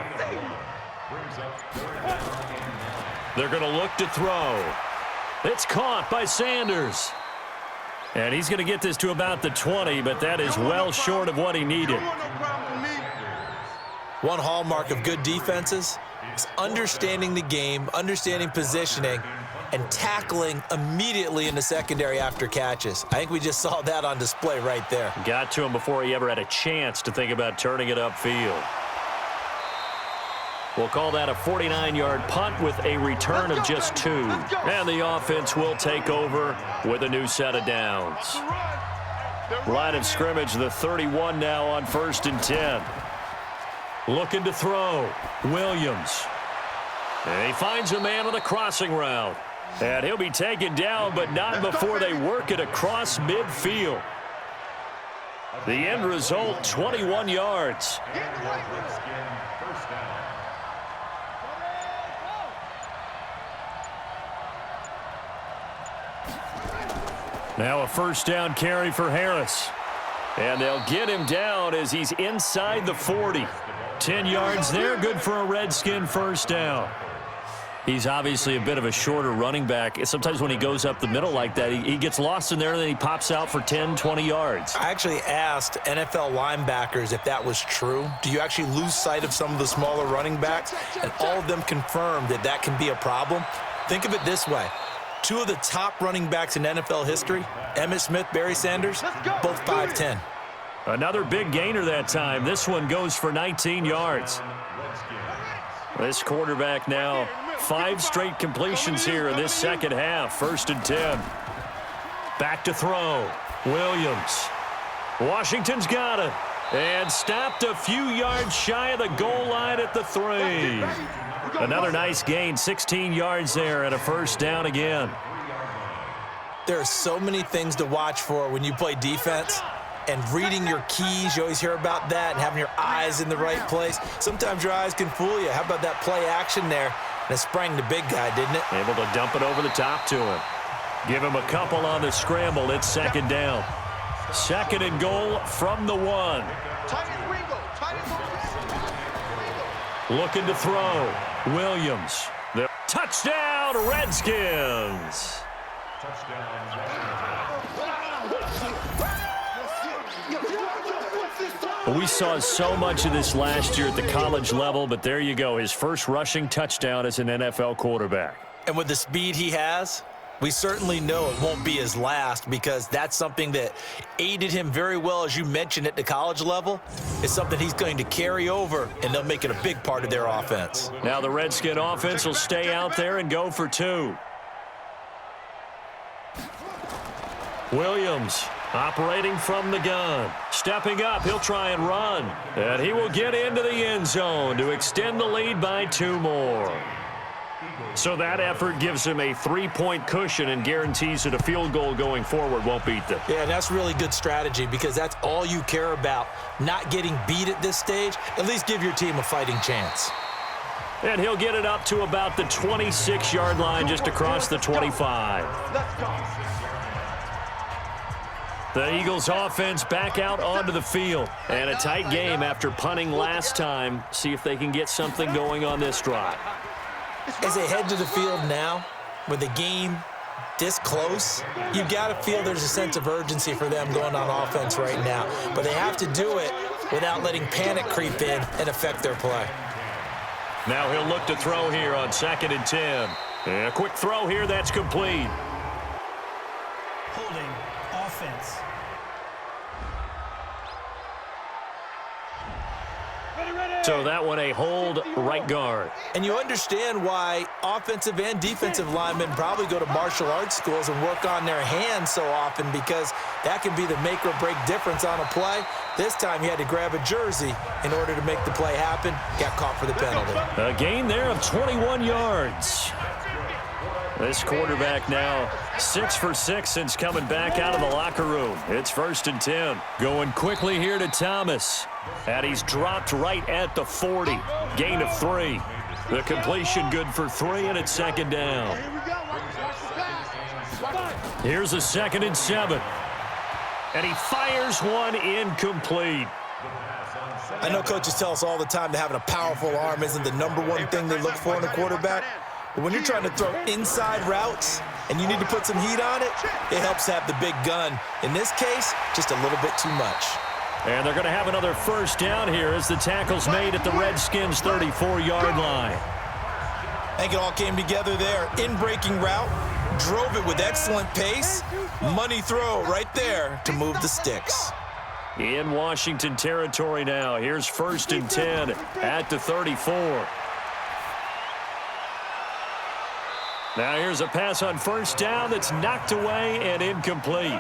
[SPEAKER 2] They're going to look to throw. It's caught by Sanders. And he's going to get this to about the 20, but that is well short of what he needed.
[SPEAKER 3] One hallmark of good defenses is understanding the game, understanding positioning, and tackling immediately in the secondary after catches. I think we just saw that on display right there.
[SPEAKER 2] Got to him before he ever had a chance to think about turning it upfield. We'll call that a 49-yard punt with a return of just 2. And the offense will take over with a new set of downs. Line of scrimmage, the 31 now on 1st and 10. Looking to throw. Williams. And he finds a man on the crossing route. And he'll be taken down, but not before they work it across midfield. The end result, 21 yards. Now a 1st down carry for Harris. And they'll get him down as he's inside the 40. 10 yards there, good for a Redskin 1st down. He's obviously a bit of a shorter running back. Sometimes when he goes up the middle like that, he gets lost in there and then he pops out for 10, 20 yards.
[SPEAKER 3] I actually asked NFL linebackers if that was true. Do you actually lose sight of some of the smaller running backs? And all of them confirmed that that can be a problem. Think of it this way. 2 of the top running backs in NFL history, Emmitt Smith, Barry Sanders, both 5'10".
[SPEAKER 2] Another big gainer that time. This one goes for 19 yards. This quarterback now 5 straight completions here in this 2nd half. 1st and 10. Back to throw. Williams. Washington's got it. And stopped a few yards shy of the goal line at the 3. Another nice gain, 16 yards there and a 1st down again.
[SPEAKER 3] There are so many things to watch for when you play defense. And reading your keys, you always hear about that, and having your eyes in the right place. Sometimes your eyes can fool you. How about that play action there? And it sprang the big guy, didn't it?
[SPEAKER 2] Able to dump it over the top to him. Give him a couple on the scramble. It's 2nd down. 2nd and goal from the 1. Looking to throw. Williams. The touchdown, Redskins. We saw so much of this last year at the college level, but there you go. His first rushing touchdown as an NFL quarterback.
[SPEAKER 3] And with the speed he has, we certainly know it won't be his last, because that's something that aided him very well, as you mentioned, at the college level. It's something he's going to carry over, and they'll make it a big part of their offense.
[SPEAKER 2] Now the Redskin offense will stay out there and go for 2. Williams operating from the gun. Stepping up, he'll try and run. And he will get into the end zone to extend the lead by 2 more. So that effort gives him a 3-point cushion and guarantees that a field goal going forward won't beat them.
[SPEAKER 3] Yeah, that's really good strategy because that's all you care about. Not getting beat at this stage. At least give your team a fighting chance.
[SPEAKER 2] And he'll get it up to about the 26-yard line, just across the 25.
[SPEAKER 4] Let's go.
[SPEAKER 2] The Eagles offense back out onto the field. And a tight game after punting last time. See if they can get something going on this drive.
[SPEAKER 3] As they head to the field now, with the game this close, you've got to feel there's a sense of urgency for them going on offense right now. But they have to do it without letting panic creep in and affect their play.
[SPEAKER 2] Now he'll look to throw here on 2nd and 10. And a quick throw here, that's complete.
[SPEAKER 6] Holding offense.
[SPEAKER 2] So that one a hold right guard.
[SPEAKER 3] And you understand why offensive and defensive linemen probably go to martial arts schools and work on their hands so often, because that can be the make or break difference on a play. This time he had to grab a jersey in order to make the play happen. Got caught for the penalty.
[SPEAKER 2] A gain there of 21 yards. This quarterback now 6 for 6 since coming back out of the locker room. It's 1st and 10. Going quickly here to Thomas. And he's dropped right at the 40. Gain of 3. The completion good for 3, and it's 2nd down. Here's a 2nd and 7. And he fires one incomplete.
[SPEAKER 3] I know coaches tell us all the time that having a powerful arm isn't the #1 thing they look for in a quarterback. But when you're trying to throw inside routes and you need to put some heat on it, it helps to have the big gun. In this case, just a little bit too much.
[SPEAKER 2] And they're going to have another 1st down here as the tackle's made at the Redskins' 34-yard line.
[SPEAKER 3] I think it all came together there. In-breaking route, drove it with excellent pace. Money throw right there to move the sticks.
[SPEAKER 2] In Washington territory now. Here's 1st and 10 at the 34. Now here's a pass on 1st down that's knocked away and incomplete.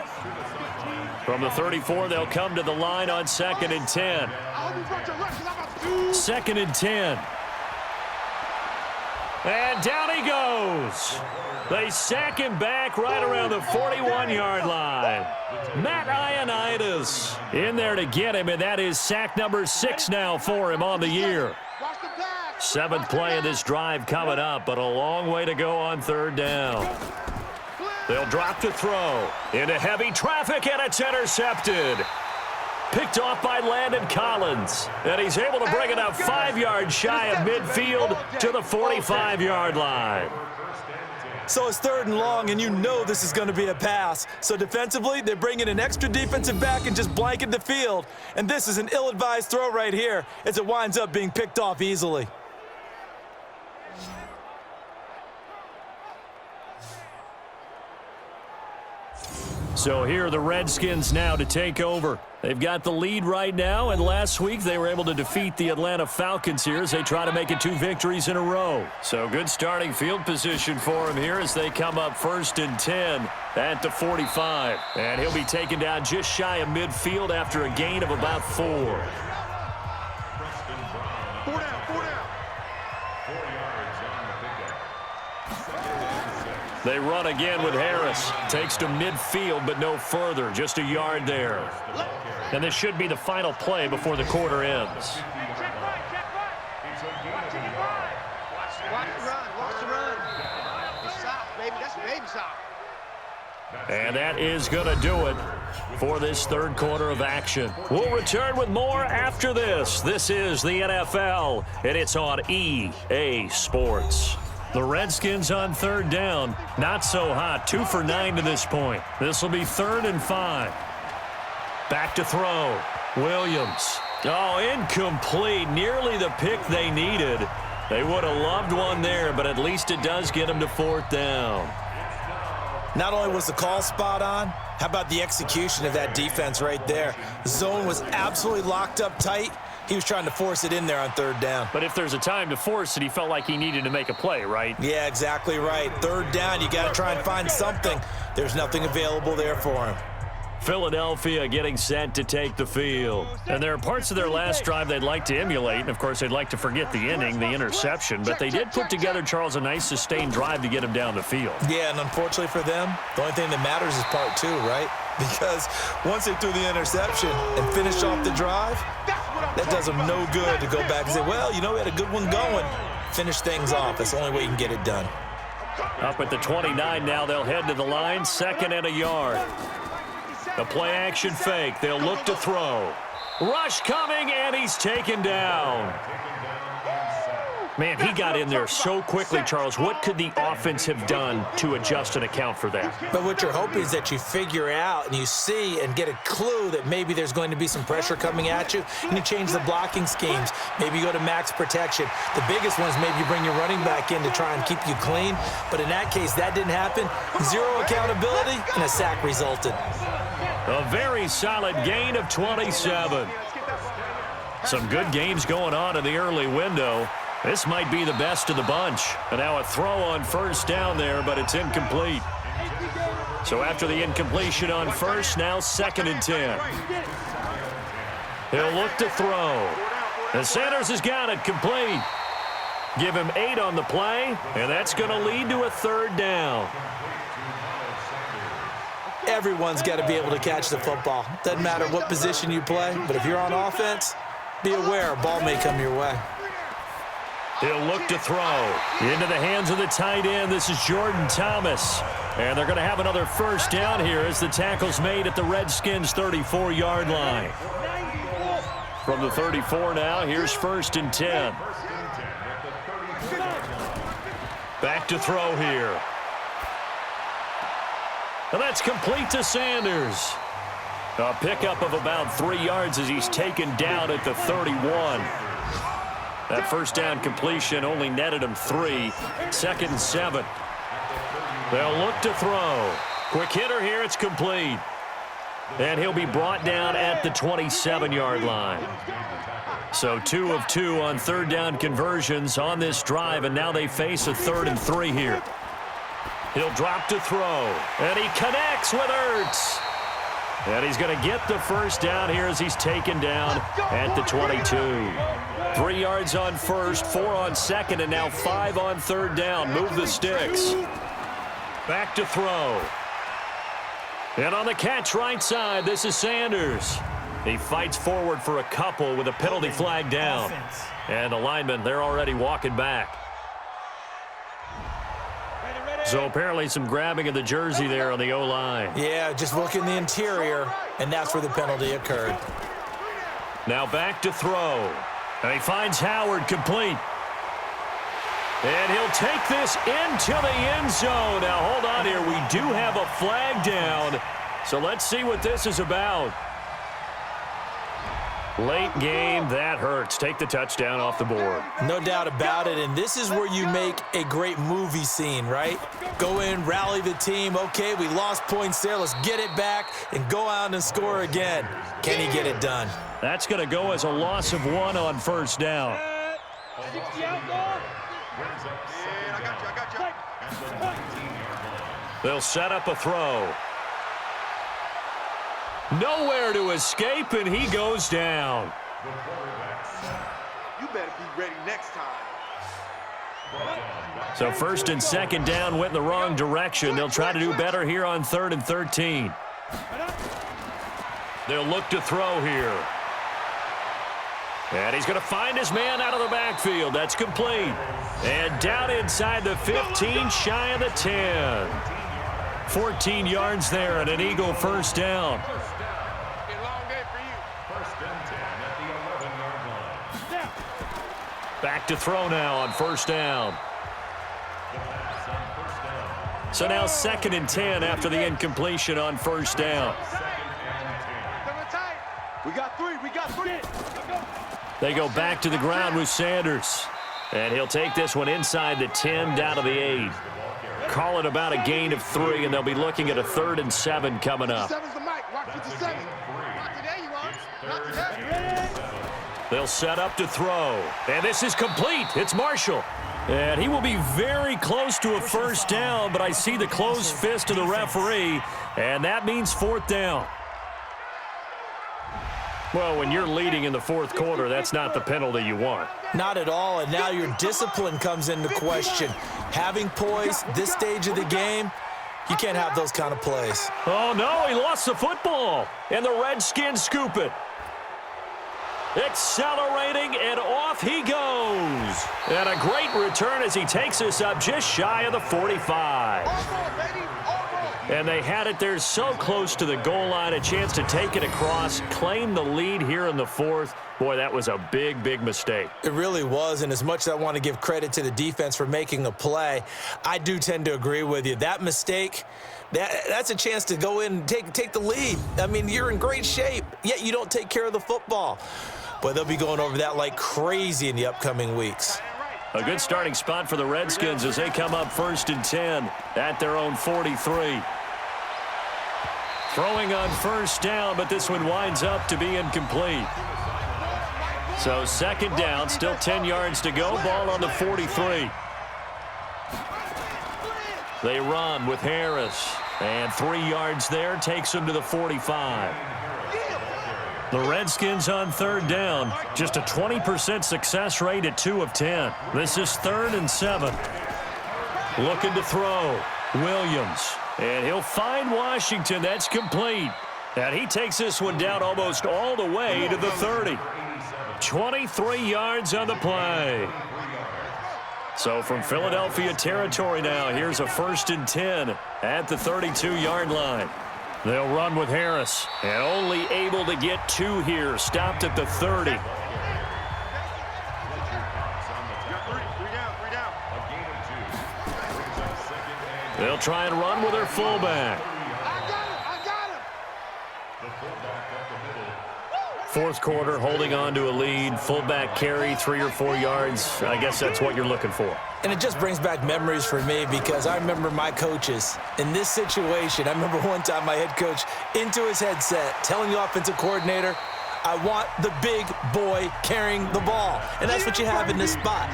[SPEAKER 2] From the 34, they'll come to the line on 2nd and 10. 2nd and 10. And down he goes. They sack him back right around the 41-yard line. Matt Ioannidis in there to get him, and that is sack number 6 now for him on the year. 7th play of this drive coming up, but a long way to go on 3rd down. They'll drop to throw into heavy traffic, and it's intercepted. Picked off by Landon Collins, and he's able to bring it up 5 yards shy of midfield to the 45-yard line.
[SPEAKER 3] So it's 3rd and long, and you know this is going to be a pass. So defensively, they bring in an extra defensive back and just blanket the field. And this is an ill-advised throw right here as it winds up being picked off easily.
[SPEAKER 2] So here are the Redskins now to take over. They've got the lead right now, and last week they were able to defeat the Atlanta Falcons here as they try to make it 2 victories in a row. So good starting field position for him here as they come up 1st and 10 at the 45. And he'll be taken down just shy of midfield after a gain of about 4.
[SPEAKER 4] 4 down, 4 down.
[SPEAKER 5] 4 yards on the pickup.
[SPEAKER 2] They run again with Harris. Takes to midfield, but no further. Just a yard there. And this should be the final play before the quarter ends.
[SPEAKER 4] Check right. Watch the run. Watch the run. It's soft, baby. That's baby soft.
[SPEAKER 2] And that is going to do it for this 3rd quarter of action. We'll return with more after this. This is the NFL, and it's on EA Sports. The Redskins on 3rd down. Not so hot. 2 for 9 to this point. This will be 3rd and 5. Back to throw. Williams. Oh, incomplete. Nearly the pick they needed. They would have loved one there, but at least it does get them to 4th down.
[SPEAKER 3] Not only was the call spot on, how about the execution of that defense right there? Zone was absolutely locked up tight. He was trying to force it in there on 3rd down.
[SPEAKER 2] But if there's a time to force it, he felt like he needed to make a play, right?
[SPEAKER 3] Yeah, exactly right. 3rd down, you got to try and find something. There's nothing available there for him.
[SPEAKER 2] Philadelphia getting set to take the field. And there are parts of their last drive they'd like to emulate. And, of course, they'd like to forget the inning, the interception. But they did put together, Charles, a nice sustained drive to get them down the field.
[SPEAKER 3] Yeah, and unfortunately for them, the only thing that matters is part two, right? Because once they threw the interception and finished off the drive, that does them no good to go back and say, well, you know, we had a good one going. Finish things off. That's the only way you can get it done.
[SPEAKER 2] Up at the 29 now, they'll head to the line, 2nd and a yard. The play-action fake. They'll look to throw. Rush coming, and he's taken down. Man, he got in there so quickly, Charles. What could the offense have done to adjust and account for that?
[SPEAKER 3] But what you're hoping is that you figure out and you see and get a clue that maybe there's going to be some pressure coming at you, and you change the blocking schemes. Maybe you go to max protection. The biggest one is maybe you bring your running back in to try and keep you clean. But in that case, that didn't happen. Zero accountability, and a sack resulted.
[SPEAKER 2] A very solid gain of 27. Some good games going on in the early window. This might be the best of the bunch. And now a throw on first down there, but it's incomplete. So after the incompletion on first, now 2nd and 10. He'll look to throw. And Sanders has got it complete. Give him 8 on the play, and that's going to lead to a 3rd down.
[SPEAKER 3] Everyone's got to be able to catch the football. Doesn't matter what position you play, but if you're on offense, be aware a ball may come your way.
[SPEAKER 2] He'll look to throw into the hands of the tight end. This is Jordan Thomas. And they're going to have another first down here as the tackle's made at the Redskins' 34-yard line. From the 34 now, here's 1st and 10. Back to throw here. And that's complete to Sanders. A pickup of about 3 yards as he's taken down at the 31. That first down completion only netted him 3. 2nd and 7. They'll look to throw. Quick hitter here. It's complete. And he'll be brought down at the 27-yard line. So 2 of 2 on 3rd down conversions on this drive, and now they face a 3rd and 3 here. He'll drop to throw, and he connects with Ertz. And he's going to get the first down here as he's taken down at the 22. 3 yards on first, 4 on 2nd, and now 5 on 3rd down. Move the sticks. Back to throw. And on the catch right side, this is Sanders. He fights forward for a couple with a penalty flag down. And the linemen, they're already walking back. So apparently some grabbing of the jersey there on the O-line.
[SPEAKER 3] Yeah, just look in the interior, and that's where the penalty occurred.
[SPEAKER 2] Now back to throw. And he finds Howard complete. And he'll take this into the end zone. Now hold on here. We do have a flag down. So let's see what this is about. Late game, that hurts. Take the touchdown off the board.
[SPEAKER 3] No doubt about it, and this is where you make a great movie scene, right? Go in, rally the team. Okay, we lost points there. Let's get it back and go out and score again. Can he get it done?
[SPEAKER 2] That's going to go as a loss of 1 on first down. They'll set up a throw. Nowhere to escape, and he goes down.
[SPEAKER 4] You better be ready next time.
[SPEAKER 2] So 1st and 2nd down went in the wrong direction. They'll try to do better here on 3rd and 13. They'll look to throw here. And he's going to find his man out of the backfield. That's complete. And down inside the 15, shy of the 10. 14 yards there and an Eagle first down. Back to throw now on first down. So now 2nd and 10 after the incompletion on first down.
[SPEAKER 4] We got 3. We got 3.
[SPEAKER 2] They go back to the ground with Sanders. And he'll take this one inside the 10 down to the 8. Call it about a gain of 3, and they'll be looking at a 3rd and 7 coming up. They'll set up to throw. And this is complete. It's Marshall. And he will be very close to a first down, but I see the closed fist of the referee, and that means 4th down. Well, when you're leading in the fourth quarter, that's not the penalty you want.
[SPEAKER 3] Not at all, and now your discipline comes into question. Having poise this stage of the game, you can't have those kind of plays.
[SPEAKER 2] Oh, no, he lost the football, and the Redskins scoop it. Accelerating, and off he goes. And a great return as he takes us up just shy of the 45. And they had it there so close to the goal line, a chance to take it across, claim the lead here in the fourth. Boy, that was a big, big mistake.
[SPEAKER 3] It really was, and as much as I want to give credit to the defense for making a play, I do tend to agree with you. That mistake, that's a chance to go in and take the lead. I mean, you're in great shape, yet you don't take care of the football. Boy, they'll be going over that like crazy in the upcoming weeks.
[SPEAKER 2] A good starting spot for the Redskins as they come up 1st and 10 at their own 43. Throwing on first down, but this one winds up to be incomplete. So 2nd down, still 10 yards to go, ball on the 43. They run with Harris, and 3 yards there takes them to the 45. The Redskins on 3rd down, just a 20% success rate at 2 of 10. This is 3rd and 7. Looking to throw, Williams, and he'll find Washington. That's complete. And he takes this one down almost all the way to the 30. 23 yards on the play. So from Philadelphia territory now, here's a 1st and 10 at the 32-yard line. They'll run with Harris, and only able to get 2 here, stopped at the 30. They'll try and run with their fullback. Fourth quarter, holding on to a lead. Fullback carry, 3 or 4 yards. I guess that's what you're looking for.
[SPEAKER 3] And it just brings back memories for me because I remember my coaches in this situation. I remember one time my head coach into his headset telling the offensive coordinator, I want the big boy carrying the ball. And that's what you have in this spot.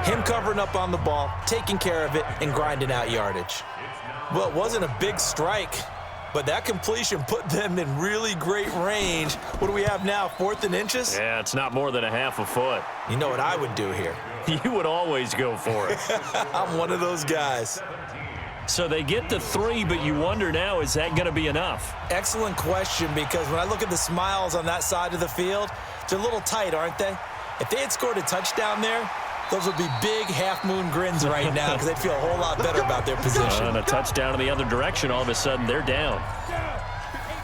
[SPEAKER 3] Him covering up on the ball, taking care of it, and grinding out yardage. Well, it wasn't a big strike, but that completion put them in really great range. What do we have now, 4th and inches?
[SPEAKER 2] Yeah, it's not more than a half a foot.
[SPEAKER 3] You know what I would do here?
[SPEAKER 2] You would always go for it.
[SPEAKER 3] I'm one of those guys.
[SPEAKER 2] So they get the 3, but you wonder now, is that going to be enough?
[SPEAKER 3] Excellent question, because when I look at the smiles on that side of the field, they're a little tight, aren't they? If they had scored a touchdown there, those would be big half-moon grins right now because they'd feel a whole lot better about their position.
[SPEAKER 2] And a touchdown in the other direction, all of a sudden they're down.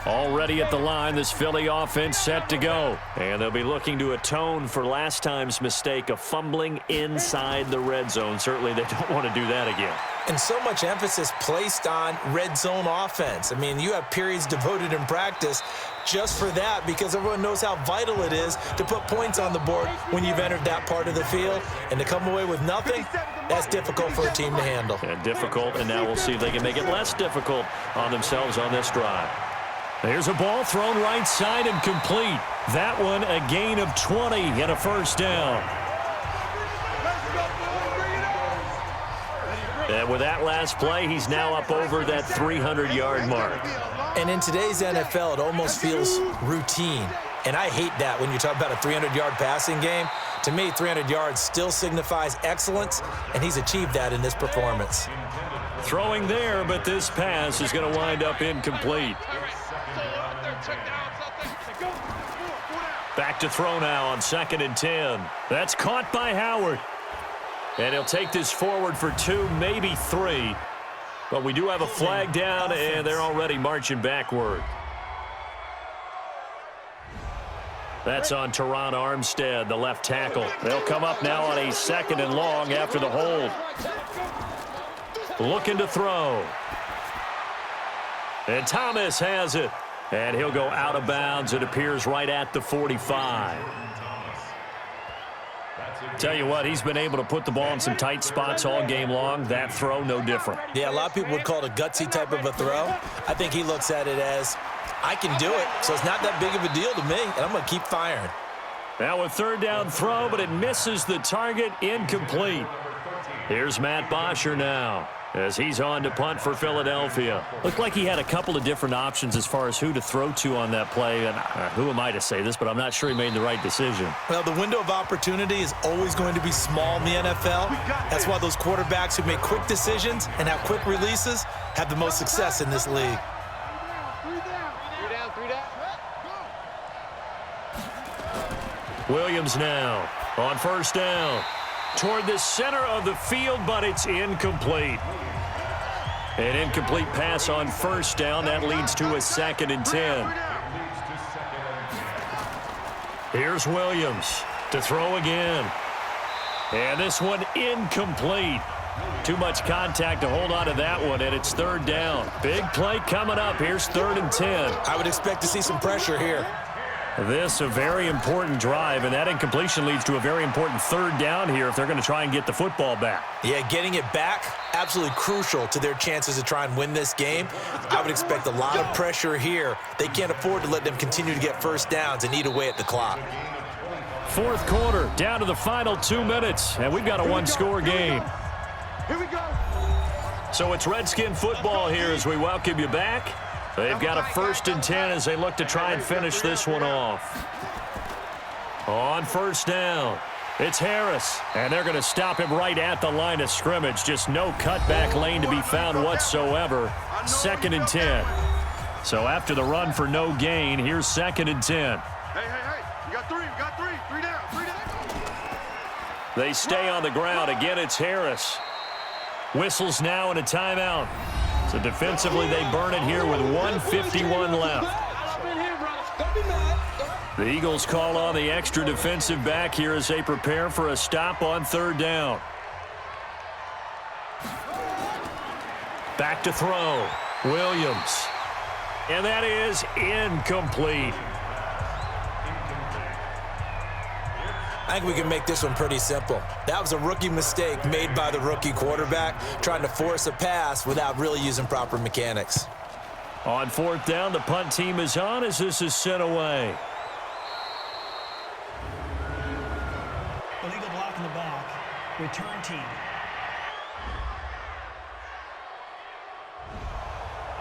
[SPEAKER 2] Already at the line, this Philly offense set to go. And they'll be looking to atone for last time's mistake of fumbling inside the red zone. Certainly they don't want to do that again.
[SPEAKER 3] And so much emphasis placed on red zone offense. I mean, you have periods devoted in practice just for that because everyone knows how vital it is to put points on the board when you've entered that part of the field. And to come away with nothing, that's difficult for a team to handle.
[SPEAKER 2] And difficult, and now we'll see if they can make it less difficult on themselves on this drive. There's a ball thrown right side and complete. That one a gain of 20 and a 1st down. And with that last play, he's now up over that 300-yard mark.
[SPEAKER 3] And in today's NFL, it almost feels routine. And I hate that when you talk about a 300-yard passing game. To me, 300 yards still signifies excellence, and he's achieved that in this performance.
[SPEAKER 2] Throwing there, but this pass is going to wind up incomplete. Back to throw now on 2nd and 10. That's caught by Howard. And he'll take this forward for 2, maybe 3. But we do have a flag down, and they're already marching backward. That's on Teron Armstead, the left tackle. They'll come up now on a 2nd and long after the hold. Looking to throw. And Thomas has it. And he'll go out of bounds. It appears right at the 45. Tell you what, he's been able to put the ball in some tight spots all game long. That throw, no different.
[SPEAKER 3] Yeah, a lot of people would call it a gutsy type of a throw. I think he looks at it as, I can do it, so it's not that big of a deal to me, and I'm going to keep firing.
[SPEAKER 2] Now a 3rd down throw, but it misses the target, incomplete. Here's Matt Bosher now. as he's on to punt for Philadelphia.
[SPEAKER 8] Looked like he had a couple of different options as far as who to throw to on that play. And who am I to say this, but I'm not sure he made the right decision.
[SPEAKER 3] Well, the window of opportunity is always going to be small in the NFL. That's why those quarterbacks who make quick decisions and have quick releases have the most success in this league.
[SPEAKER 2] Williams now on first down. Toward the center of the field, but it's incomplete. An incomplete pass on first down. That leads to a 2nd and 10. Here's Williams to throw again. And this one incomplete. Too much contact to hold on to that one, and it's 3rd down. Big play coming up. Here's 3rd and 10.
[SPEAKER 3] I would expect to see some pressure here.
[SPEAKER 2] This a very important drive, and that incompletion leads to a very important 3rd down here if they're going to try and get the football back.
[SPEAKER 3] Yeah, getting it back, absolutely crucial to their chances to try and win this game. I would expect a lot of pressure here. They can't afford to let them continue to get first downs and eat away at the clock.
[SPEAKER 2] 4th quarter, down to the final 2 minutes, and we've got a one-score game.
[SPEAKER 4] Here we go.
[SPEAKER 2] So it's Redskin football here as we welcome you back. They've got a 1st and 10 as they look to try and finish this one off. On first down, it's Harris, and they're going to stop him right at the line of scrimmage. Just no cutback lane to be found whatsoever. 2nd and 10. So after the run for no gain, here's 2nd and 10.
[SPEAKER 4] Hey. You got three. Three down.
[SPEAKER 2] They stay on the ground. Again, it's Harris. Whistles now and a timeout. So defensively, they burn it here with 1:51 left. The Eagles call on the extra defensive back here as they prepare for a stop on 3rd down. Back to throw. Williams. And that is incomplete.
[SPEAKER 3] I think we can make this one pretty simple. That was a rookie mistake made by the rookie quarterback, trying to force a pass without really using proper mechanics.
[SPEAKER 2] On 4th down, the punt team is on as this is sent away.
[SPEAKER 6] Illegal block in the back. Return team.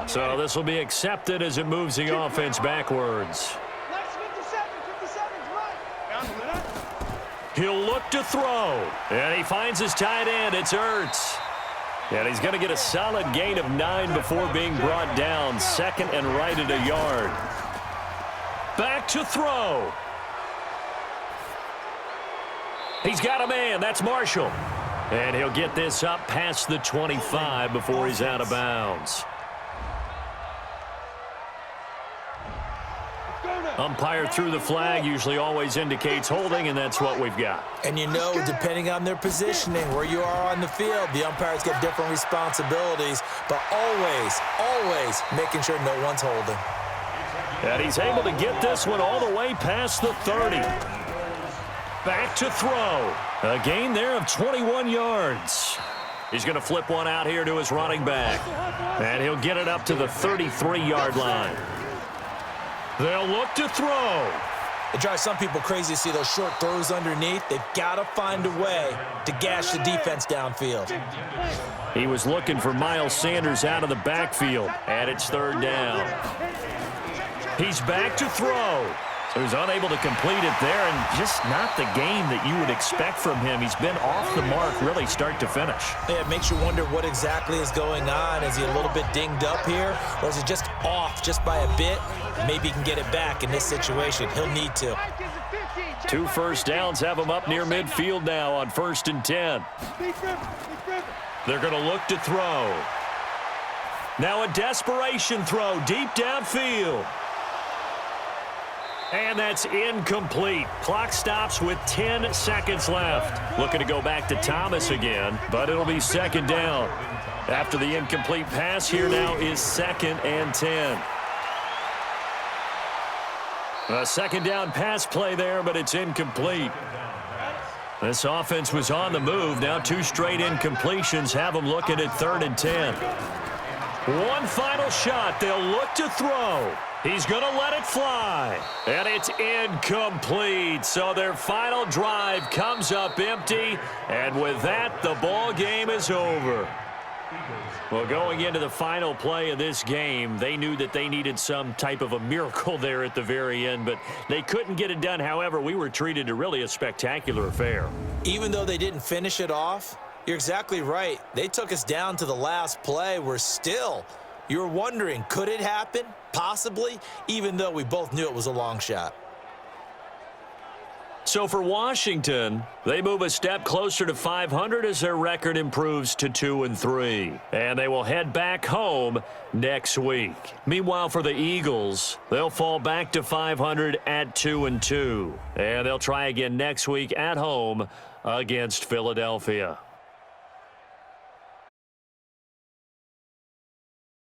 [SPEAKER 2] So this will be accepted as it moves the offense backwards.
[SPEAKER 4] Next 57's right.
[SPEAKER 2] He'll look to throw, and he finds his tight end. It's Ertz. And he's going to get a solid gain of 9 before being brought down. 2nd and right at a yard. Back to throw. He's got a man. That's Marshall. And he'll get this up past the 25 before he's out of bounds. Umpire threw the flag, usually always indicates holding, and that's what we've got.
[SPEAKER 3] And you know, depending on their positioning, where you are on the field, the umpires get different responsibilities, but always making sure no one's holding.
[SPEAKER 2] And he's able to get this one all the way past the 30. Back to throw. A gain there of 21 yards. He's going to flip one out here to his running back. And he'll get it up to the 33-yard line. They'll look to throw.
[SPEAKER 3] It drives some people crazy to see those short throws underneath. They've got to find a way to gash the defense downfield.
[SPEAKER 2] He was looking for Miles Sanders out of the backfield, and it's 3rd down. He's back to throw. So he's unable to complete it there, and just not the game that you would expect from him. He's been off the mark really start to finish.
[SPEAKER 3] Yeah, it makes you wonder what exactly is going on. Is he a little bit dinged up here, or is he just off just by a bit? Maybe he can get it back in this situation. He'll need to.
[SPEAKER 2] 2 first downs have him up near midfield now on 1st and 10. They're going to look to throw. Now a desperation throw deep downfield. And that's incomplete. Clock stops with 10 seconds left. Looking to go back to Thomas again, but it'll be 2nd down. After the incomplete pass, here now is 2nd and 10. A 2nd down pass play there, but it's incomplete. This offense was on the move. Now 2 straight incompletions have them looking at 3rd and 10. One final shot. They'll look to throw. He's going to let it fly. And it's incomplete. So their final drive comes up empty. And with that, the ball game is over. Well, going into the final play of this game, they knew that they needed some type of a miracle there at the very end, but they couldn't get it done. However, we were treated to really a spectacular affair.
[SPEAKER 3] Even though they didn't finish it off, you're exactly right. They took us down to the last play. You're wondering, could it happen? Possibly, even though we both knew it was a long shot.
[SPEAKER 2] So for Washington, they move a step closer to 500 as their record improves to 2-3. And they will head back home next week. Meanwhile, for the Eagles, they'll fall back to 500 at 2-2. And they'll try again next week at home against Philadelphia.